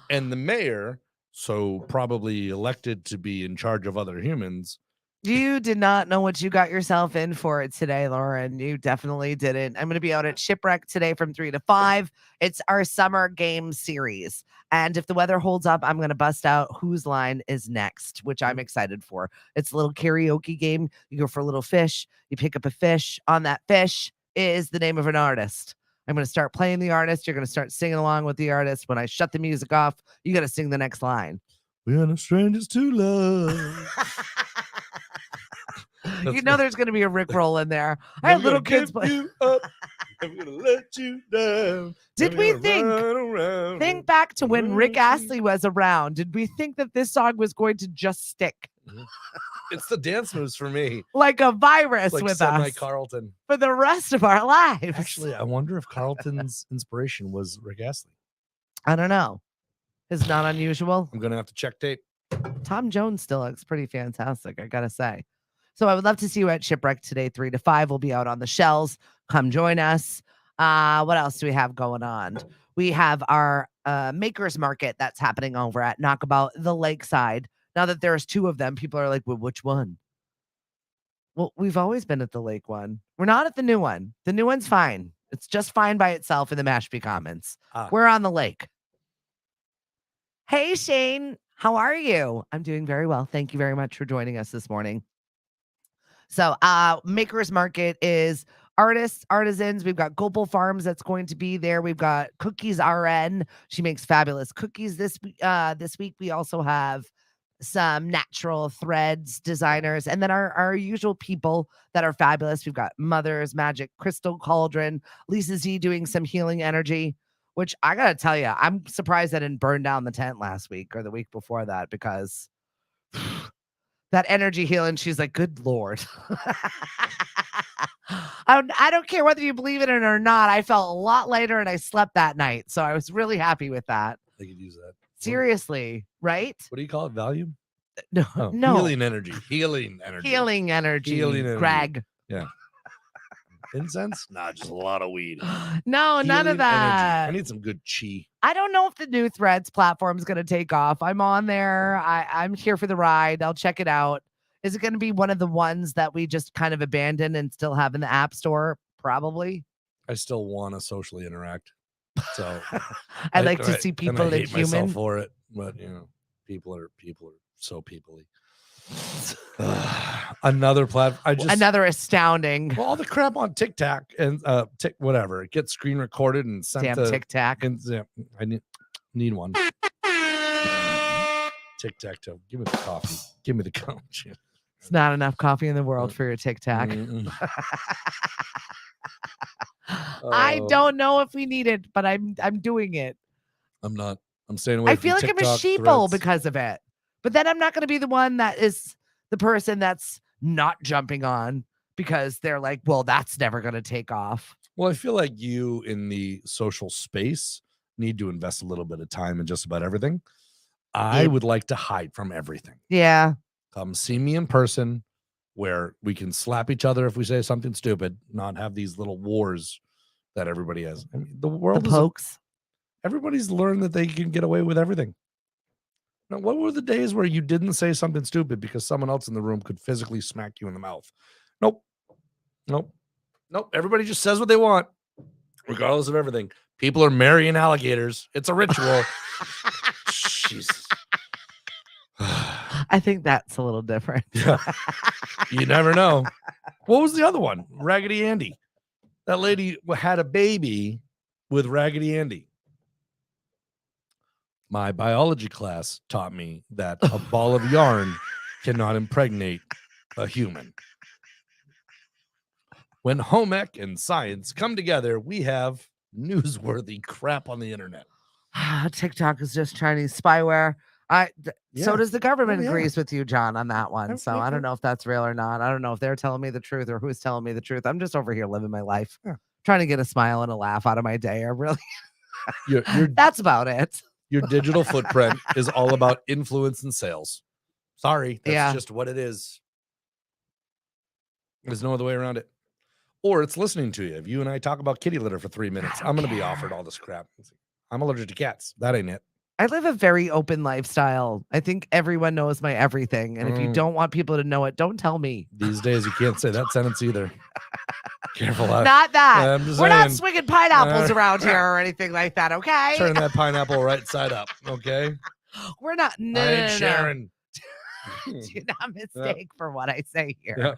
And the mayor, so probably elected to be in charge of other humans. You did not know what you got yourself in for today, Lauren. You definitely didn't. I'm going to be out at Shipwreck today from 3 to 5. It's our summer game series. And if the weather holds up, I'm going to bust out Whose Line is Next, which I'm excited for. It's a little karaoke game. You go for a little fish. You pick up a fish. On that fish is the name of an artist. I'm going to start playing the artist. You're going to start singing along with the artist. When I shut the music off, you got to sing the next line. We are no strangers to love. You know there's going to be a Rickroll in there. I had little kids play. You up. I'm gonna let you down. Did we think back to when Rick Astley was around? Did we think that this song was going to just stick It's the dance moves for me. like a virus Like with Semi us Carlton. for the rest of our lives? Actually, I wonder if Carlton's inspiration was Rick Astley. I don't know. It's not unusual. I'm gonna have to check tape. Tom Jones still looks pretty fantastic, I gotta say. So I would love to see you at Shipwreck today, 3 to 5. We'll be out on the shells. Come join us. What else do we have going on? We have our makers market that's happening over at Knockabout the Lakeside. Now that there's 2 of them, people are like, well, which one? Well, we've always been at the lake one. We're not at the new one. The new one's fine. It's just fine by itself in the Mashpee Commons. We're on the lake. Hey, Shane. How are you? I'm doing very well. Thank you very much for joining us this morning. So, Makers Market is artists, artisans. We've got Gopal Farms that's going to be there. We've got Cookies RN. She makes fabulous cookies this week. We also have some natural threads designers, and then our usual people that are fabulous. We've got Mother's Magic Crystal Cauldron, Lisa Z doing some healing energy, which I gotta tell you, I'm surprised I didn't burn down the tent last week or the week before that, because that energy healing, she's like, good Lord. I don't care whether you believe it or not. I felt a lot lighter and I slept that night. So I was really happy with that. They could use that. Seriously, right? What do you call it? Volume? No, Oh, no. Healing energy. Healing energy. Healing energy. Healing energy. Greg. Yeah. Incense? Nah, just a lot of weed. No, none Healing of that. energy. I need some good chi. I don't know if the new Threads platform is going to take off. I'm on there. I'm here for the ride. I'll check it out. Is it going to be one of the ones that we just kind of abandon and still have in the App Store? Probably. I still want to socially interact. So I like to see people and I in hate myself human. for it, but people are so peoply. Another platform. Another astounding. Well, all the crap on TikTok and whatever. It gets screen recorded and sent Damn to TikTok. And I need one. Tic-tac-toe. Give me the coffee. Give me the coach. It's not enough coffee in the world for your TikTok. I don't know if we need it, but I'm doing it. I'm not. I'm staying away. I feel like I'm a sheeple because of it. But then I'm not going to be the one that is the person that's not jumping on because they're like, well, that's never going to take off. Well, I feel like you in the social space need to invest a little bit of time in just about everything. I would like to hide from everything. Yeah. Come see me in person where we can slap each other if we say something stupid, not have these little wars that everybody has. I mean, the world The pokes. Everybody's learned that they can get away with everything. Now, what were the days where you didn't say something stupid because someone else in the room could physically smack you in the mouth? Nope. Everybody just says what they want, regardless of everything. People are marrying alligators. It's a ritual. Jesus. I think that's a little different. Yeah. You never know. What was the other one? Raggedy Andy. That lady had a baby with Raggedy Andy. My biology class taught me that a ball of yarn cannot impregnate a human. When home ec and science come together, we have newsworthy crap on the internet. TikTok is just Chinese spyware. So Yeah. does the government Oh, yeah. agrees with you, John, on that one. So I don't know if that's real or not. I don't know if they're telling me the truth or who's telling me the truth. I'm just over here living my life, Yeah. trying to get a smile and a laugh out of my day. I really, Your that's about it. your digital footprint is all about influence and sales. Sorry, that's Yeah. just what it is. There's no other way around it. Or it's listening to you. If you and I talk about kitty litter for 3 minutes, I'm going to be offered all this crap. I'm allergic to cats. That ain't it. I live a very open lifestyle. I think everyone knows my everything. And if you don't want people to know it, don't tell me. These days, you can't say that sentence either. Careful. Not that. We're not saying, swinging pineapples around here or anything like that, okay? Turn that pineapple right side up, okay? We're not. No, I ain't no, no. sharing. Do not mistake for what I say here. Yeah.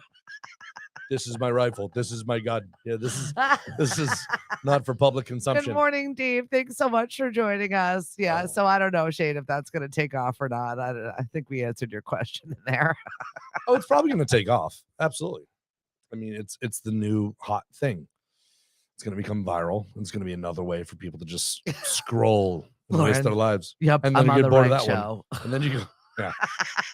This is my rifle. This is my gun. Yeah, this is not for public consumption. Good morning, Dave. Thanks so much for joining us. Yeah, so I don't know, Shane, if that's going to take off or not. I think we answered your question in there. Oh, it's probably going to take off. Absolutely. I mean, it's the new hot thing. It's going to become viral. It's going to be another way for people to just scroll and waste their lives. Yep, and then I'm you on get the bored right of that show. one. And then you go, yeah.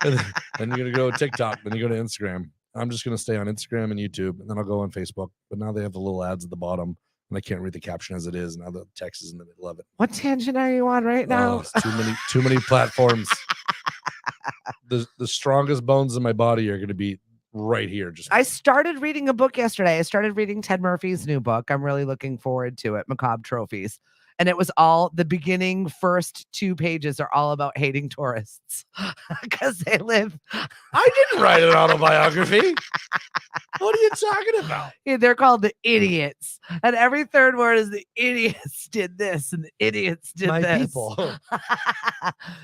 And then you're going to go to TikTok. Then you go to Instagram. I'm just going to stay on Instagram and YouTube, and then I'll go on Facebook. But now they have the little ads at the bottom, and I can't read the caption as it is. Now the text is in the middle of it. What tangent are you on right now? It's too many platforms. The strongest bones in my body are going to be right here. I started reading a book yesterday. I started reading Ted Murphy's new book. I'm really looking forward to it, Macabre Trophies. And it was all the beginning first 2 pages are all about hating tourists because they live. I didn't write an autobiography. What are you talking about? Yeah, they're called the idiots. And every third word is the idiots did this and the idiots did My this. people.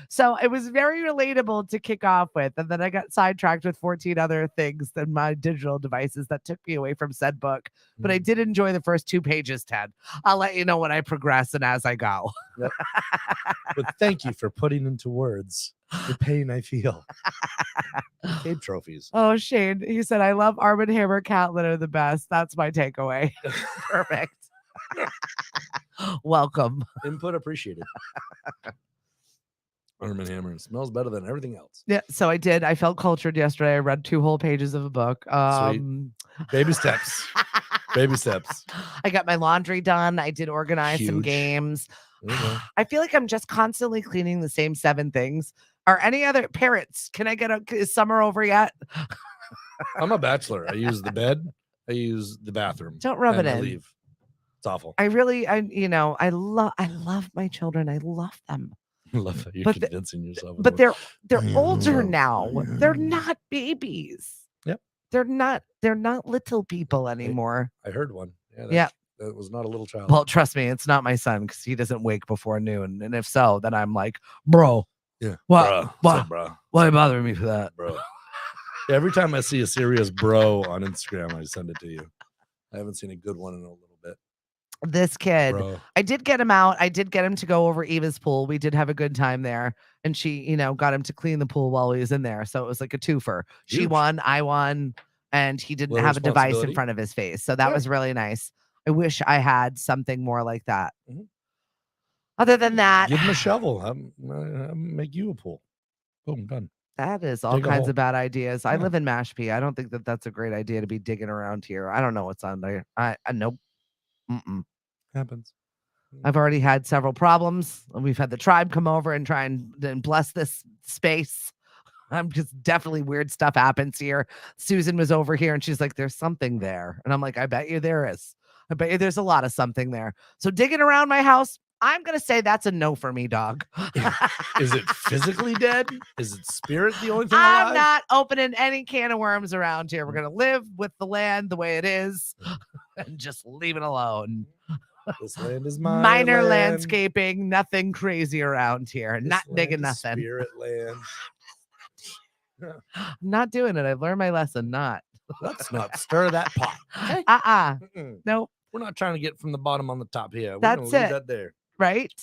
So it was very relatable to kick off with. And then I got sidetracked with 14 other things than my digital devices that took me away from said book. But I did enjoy the first 2 pages, Ted. I'll let you know when I progress and as I go. Yep. But thank you for putting into words the pain I feel. Cape trophies. Oh, Shane, he said, I love Arm & Hammer cat litter the best. That's my takeaway. Perfect. Welcome. Input appreciated. Arm & Hammer smells better than everything else. Yeah, so I did. I felt cultured yesterday. I read 2 whole pages of a book. Sweet. Baby steps. Baby steps. I got my laundry done. I did organize some games. I feel like I'm just constantly cleaning the same 7 things. Are any other parents? Can I is summer over yet? I'm a bachelor. I use the bed. I use the bathroom. Don't rub it I in. leave. It's awful. I love my children. I love them. I love how you're convincing yourself. But they're older now. They're not babies. Yep. They're not little people anymore. I heard one. Yeah. That was not a little child. Well, trust me, it's not my son because he doesn't wake before noon. And if so, then I'm like, bro. Yeah. What? What? Bro? Why bothering me for that? Bro. Every time I see a serious bro on Instagram, I send it to you. I haven't seen a good one in a little bit. This kid, Bro. I did get him out. I did get him to go over Eva's pool. We did have a good time there. And she, got him to clean the pool while he was in there. So it was like a twofer. She won, I won, and he didn't have a device in front of his face. So that was really nice. I wish I had something more like that. Mm-hmm. Other than that, give him a shovel. I'll make you a pool. Boom, done. That is all kinds of bad ideas. I live in Mashpee. I don't think that's a great idea to be digging around here. I don't know what's on there. I nope. Happens. I've already had several problems. We've had the tribe come over and try and bless this space. I'm just definitely weird stuff happens here. Susan was over here and she's like, there's something there. And I'm like, I bet you there is. I bet you there's a lot of something there. So digging around my house, I'm going to say that's a no for me, dog. Is it physically dead? Is it spirit the only thing I'm alive? not opening any can of worms around here. We're going to live with the land the way it is and just leave it alone. This land is mine. Minor landscaping, nothing crazy around here. This not digging nothing. Spirit land. I'm not doing it. I've learned my lesson. Not. Let's not stir that pot. Okay? Nope. We're not trying to get from the bottom on the top here. We're That's gonna leave it. that there. Right?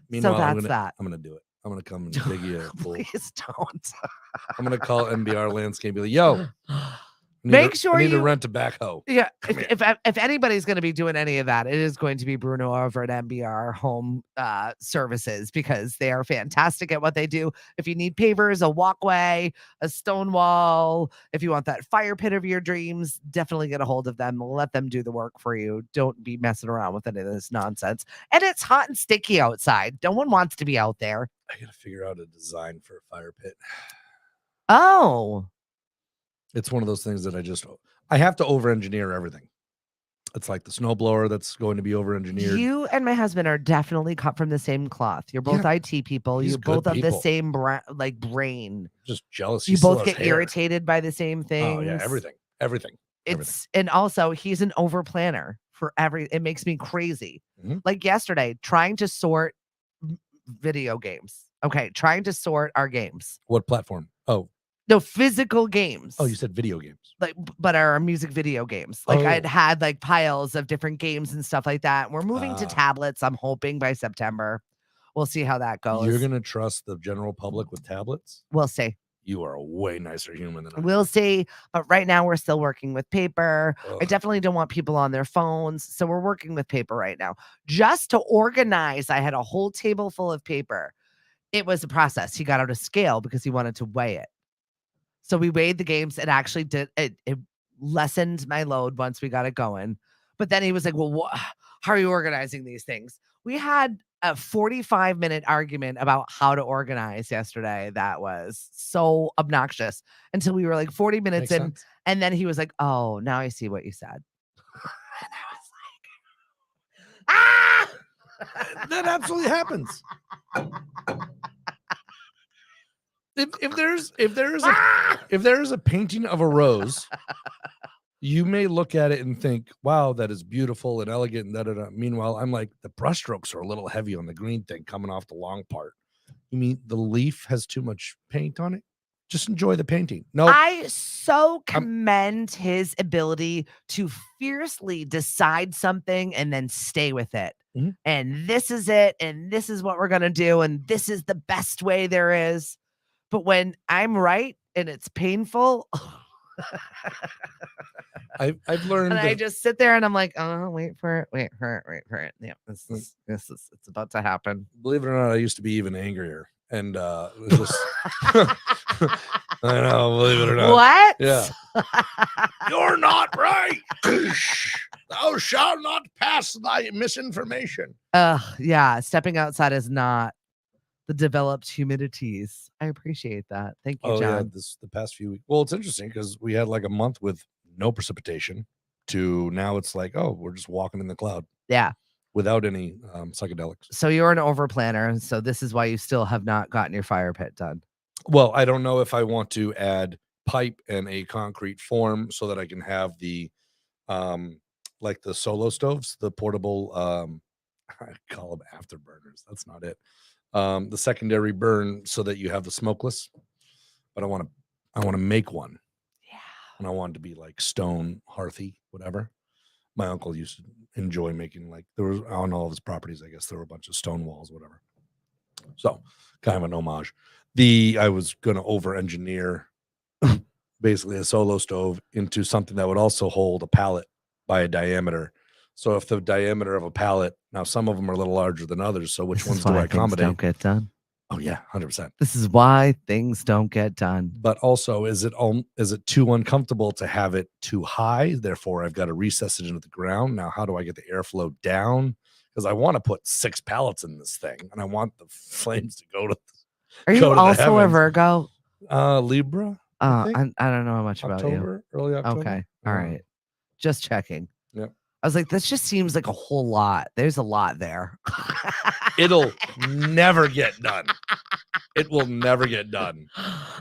Meanwhile, so that's that. I'm gonna do it. I'm gonna come and dig you a pool. Please don't. I'm gonna call MBR Landscape and be like, yo, Make sure I need to you rent a backhoe. Yeah, Come here. if anybody's going to be doing any of that, it is going to be Bruno over at MBR Home Services because they are fantastic at what they do. If you need pavers, a walkway, a stone wall, if you want that fire pit of your dreams, definitely get a hold of them. Let them do the work for you. Don't be messing around with any of this nonsense. And it's hot and sticky outside. No one wants to be out there. I got to figure out a design for a fire pit. Oh, It's one of those things that I have to over-engineer everything. It's like the snowblower that's going to be over-engineered. you and my husband are definitely cut from the same cloth. You're both IT people. he's You both good have the people. same brain. Just jealous. You He still both has get hair. irritated by the same things. Oh yeah, everything. And also he's an over planner for it makes me crazy. Mhm. Like yesterday, trying to sort video games. Okay, trying to sort our games. What platform? Oh, No, physical games. you said video games. Like, but our music video games. Like I'd Oh. had like piles of different games and stuff like that. We're moving to Ah. tablets. I'm hoping by September. We'll see how that goes. You're gonna trust the general public with tablets? We'll see. You are a way nicer human than I am. We'll see. But right now we're still working with paper. I Ugh. definitely don't want people on their phones. So we're working with paper right now. Just to organize, I had a whole table full of paper. It was a process. He got out a scale because he wanted to weigh it. So we weighed the games. It actually did. It lessened my load once we got it going. But then he was like, well, how are you organizing these things? We had a 45-minute argument about how to organize yesterday. That was so obnoxious until we were like 40 minutes Makes in. sense. And then he was like, oh, now I see what you said. And I was like, ah! That absolutely happens. If there is a painting of a rose, you may look at it and think, wow, that is beautiful and elegant and da-da-da. Meanwhile, I'm like, the brushstrokes are a little heavy on the green thing coming off the long part. You mean the leaf has too much paint on it? Just enjoy the painting. No, I so commend his ability to fiercely decide something and then stay with it. Mhm. And this is it. And this is what we're going to do. And this is the best way there is. But when I'm right and it's painful, I've learned and I that just sit there and I'm like, oh, wait for it. Yeah, this is it's about to happen. believe it or not, I used to be even angrier. And it was just I know, believe it or not. What? Yeah. You're not right. Thou shalt not pass thy misinformation. Yeah, stepping outside is not the developed humidities. I appreciate that. Thank you, Oh yeah, John. the past few weeks. Well, it's interesting because we had like a month with no precipitation to now it's like, oh, we're just walking in the cloud Yeah. without any psychedelics. So you're an over planner. So this is why you still have not gotten your fire pit done. Well, I don't know if I want to add pipe and a concrete form so that I can have the like the solo stoves, the portable I call them afterburners. That's not it. The secondary burn so that you have the smokeless. But I want to make one. Yeah. And I want it to be like stone, hearthy, whatever. My uncle used to enjoy making like there was on all of his properties, I guess there were a bunch of stone walls, whatever. So kind of an homage. I was gonna over engineer basically a solo stove into something that would also hold a pallet by a diameter. So if the diameter of a pallet, now some of them are a little larger than others. So which This ones is do why I things accommodate? don't get done. Oh yeah, 100%. This is why things don't get done. But also, is it too uncomfortable to have it too high? Therefore, I've got to recess it into the ground. Now, how do I get the airflow down? Because I want to put 6 pallets in this thing, and I want the flames to go to. Are you go to the also a heavens. Virgo? Libra. I think. I don't know much about you. October, early October. Okay. All right. Just checking. Yep. I was like, this just seems like a whole lot. There's a lot there. It'll never get done. It will never get done.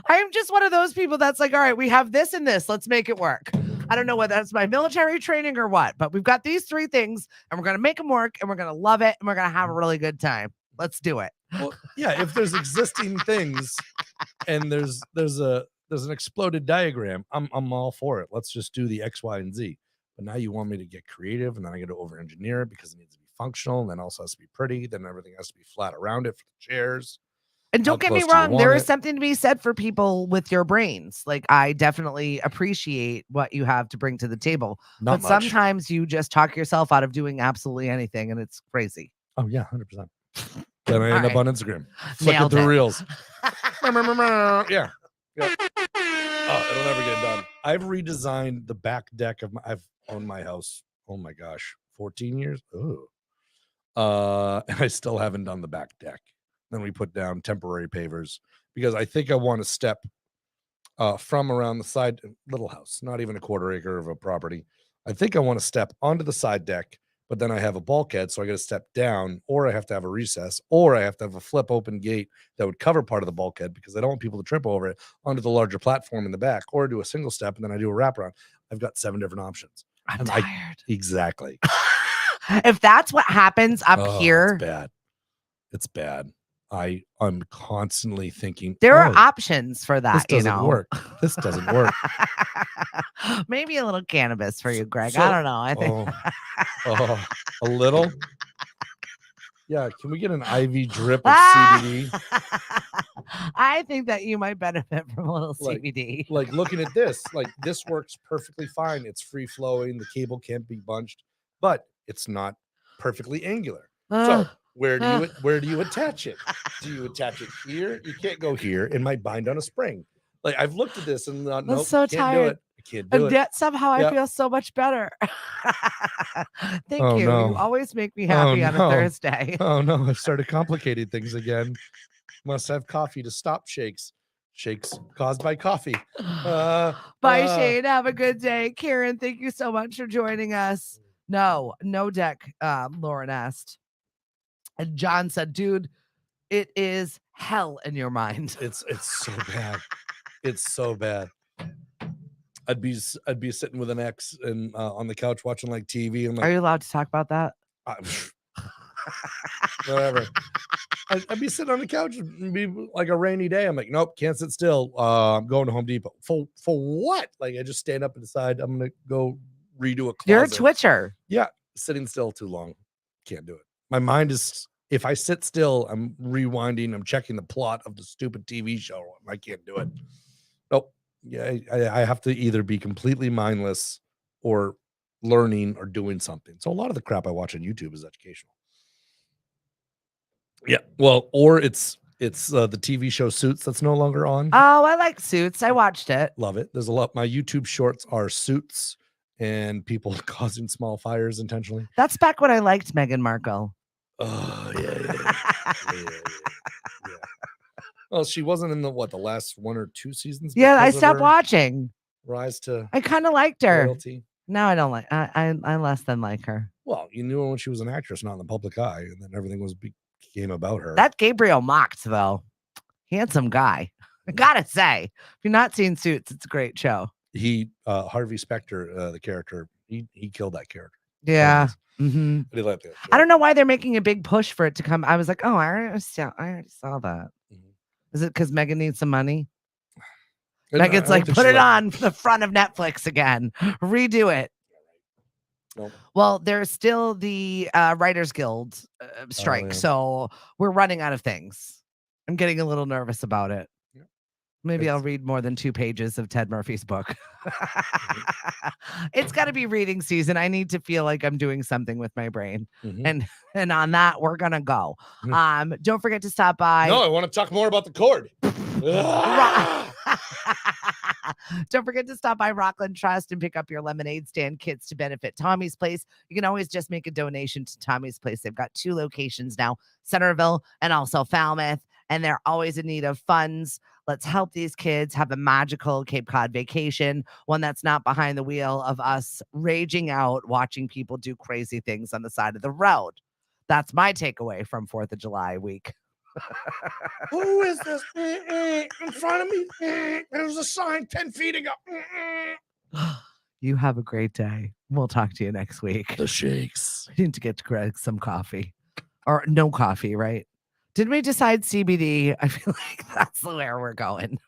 I'm just one of those people that's like, all right, we have this and this. Let's make it work. I don't know whether that's my military training or what, but we've got these 3 things and we're going to make them work and we're going to love it and we're going to have a really good time. Let's do it. Well, yeah, if there's existing things and there's an exploded diagram, I'm all for it. Let's just do the X, Y, and Z. But now you want me to get creative, and then I get to over engineer it because it needs to be functional, and then also has to be pretty. Then everything has to be flat around it for the chairs. And don't how get me close do you wrong, want there is it? something to be said for people with your brains. Like, I definitely appreciate what you have to bring to the table. Not But much. sometimes you just talk yourself out of doing absolutely anything, and it's crazy. Oh yeah, 100%. Then I end up on Instagram, flicking Nailed through it. reels. Yeah. Yep. Oh, it'll never get done. I've redesigned the back deck of I've owned my house. Oh my gosh, 14 years. Oh. And I still haven't done the back deck. Then we put down temporary pavers because I think I want to step from around the side, little house, not even a quarter acre of a property. I think I want to step onto the side deck, but then I have a bulkhead, so I got to step down, or I have to have a recess, or I have to have a flip open gate that would cover part of the bulkhead because I don't want people to trip over it onto the larger platform in the back, or do a single step and then I do a wraparound. I've got 7 different options. I'm tired. Exactly. If that's what happens up It's here, bad. It's bad. I'm constantly thinking there are options for that. this doesn't work. This doesn't work. Maybe a little cannabis for you, Greg. So- I don't know. I think A little. Yeah, can we get an IV drip of CBD? I think that you might benefit from a little Like- CBD. Like looking at this, like this works perfectly fine. It's free flowing. The cable can't be bunched, but it's not perfectly angular. So where do you attach it? Do you attach it here? You can't go here. It might bind on a spring. Like I've looked at this and I'm nope, so can't do tired. it. I can't do And it. yet somehow I Yep. feel so much better. Thank Oh, you. no. You always make me happy on a no. Thursday. Oh no, I've started complicating things again. Must have coffee to stop shakes. Shakes caused by coffee. Bye, Shane. Have a good day. Karen, thank you so much for joining us. No deck, Lauren asked. And John said, dude, it is hell in your mind. It's so bad. It's so bad. I'd be sitting with an ex and on the couch watching like TV. And Are like, you allowed to talk about that? whatever. I'd be sitting on the couch and be like a rainy day. I'm like, nope, can't sit still. I'm going to Home Depot. For what? Like I just stand up and decide I'm gonna go redo a closet. You're a twitcher. Yeah, sitting still too long. Can't do it. My mind is, if I sit still, I'm rewinding, I'm checking the plot of the stupid TV show. I can't do it. Nope. Yeah, I have to either be completely mindless or learning or doing something. So a lot of the crap I watch on YouTube is educational. Yeah. Well, or it's the TV show Suits that's no longer on. Oh, I like Suits. I watched it. Love it. There's a lot. My YouTube shorts are Suits and people causing small fires intentionally. That's back when I liked Meghan Markle. Oh, yeah. Well, she wasn't in the last 1 or 2 seasons. Yeah, I because of stopped her watching. rise to I kind of liked her. royalty. No, I don't like. I less than like her. Well, you knew her when she was an actress, not in the public eye, and then everything became about her. That Gabriel mocked though, handsome guy. I gotta say, if you're not seeing Suits, it's a great show. He Harvey Specter, the character, he killed that character. Yeah. I did like that. I don't know why they're making a big push for it to come. I was like, oh, I already saw that. Mhm. Is it because Megan needs some money? And Megan's I like, don't think put she it on the front of Netflix again. Redo it. Nope. Well, there's still the Writers Guild strike, yeah. so we're running out of things. I'm getting a little nervous about it. Yeah. Maybe I'll read more than 2 pages of Ted Murphy's book. It's got to be reading season. I need to feel like I'm doing something with my brain. Mhm. And on that, we're gonna go. Mhm. Don't forget to stop by. No, I want to talk more about the cord. Don't forget to stop by Rockland Trust and pick up your lemonade stand kits to benefit Tommy's Place. You can always just make a donation to Tommy's Place. They've got 2 locations now, Centerville and also Falmouth, and they're always in need of funds. Let's help these kids have a magical Cape Cod vacation, one that's not behind the wheel of us raging out, watching people do crazy things on the side of the road. That's my takeaway from 4th of July week. Who is this in front of me? There's a sign 10 feet ago. You have a great day. We'll talk to you next week. The shakes. I need to get Greg some coffee, or no coffee, right? Did we decide CBD? I feel like that's where we're going.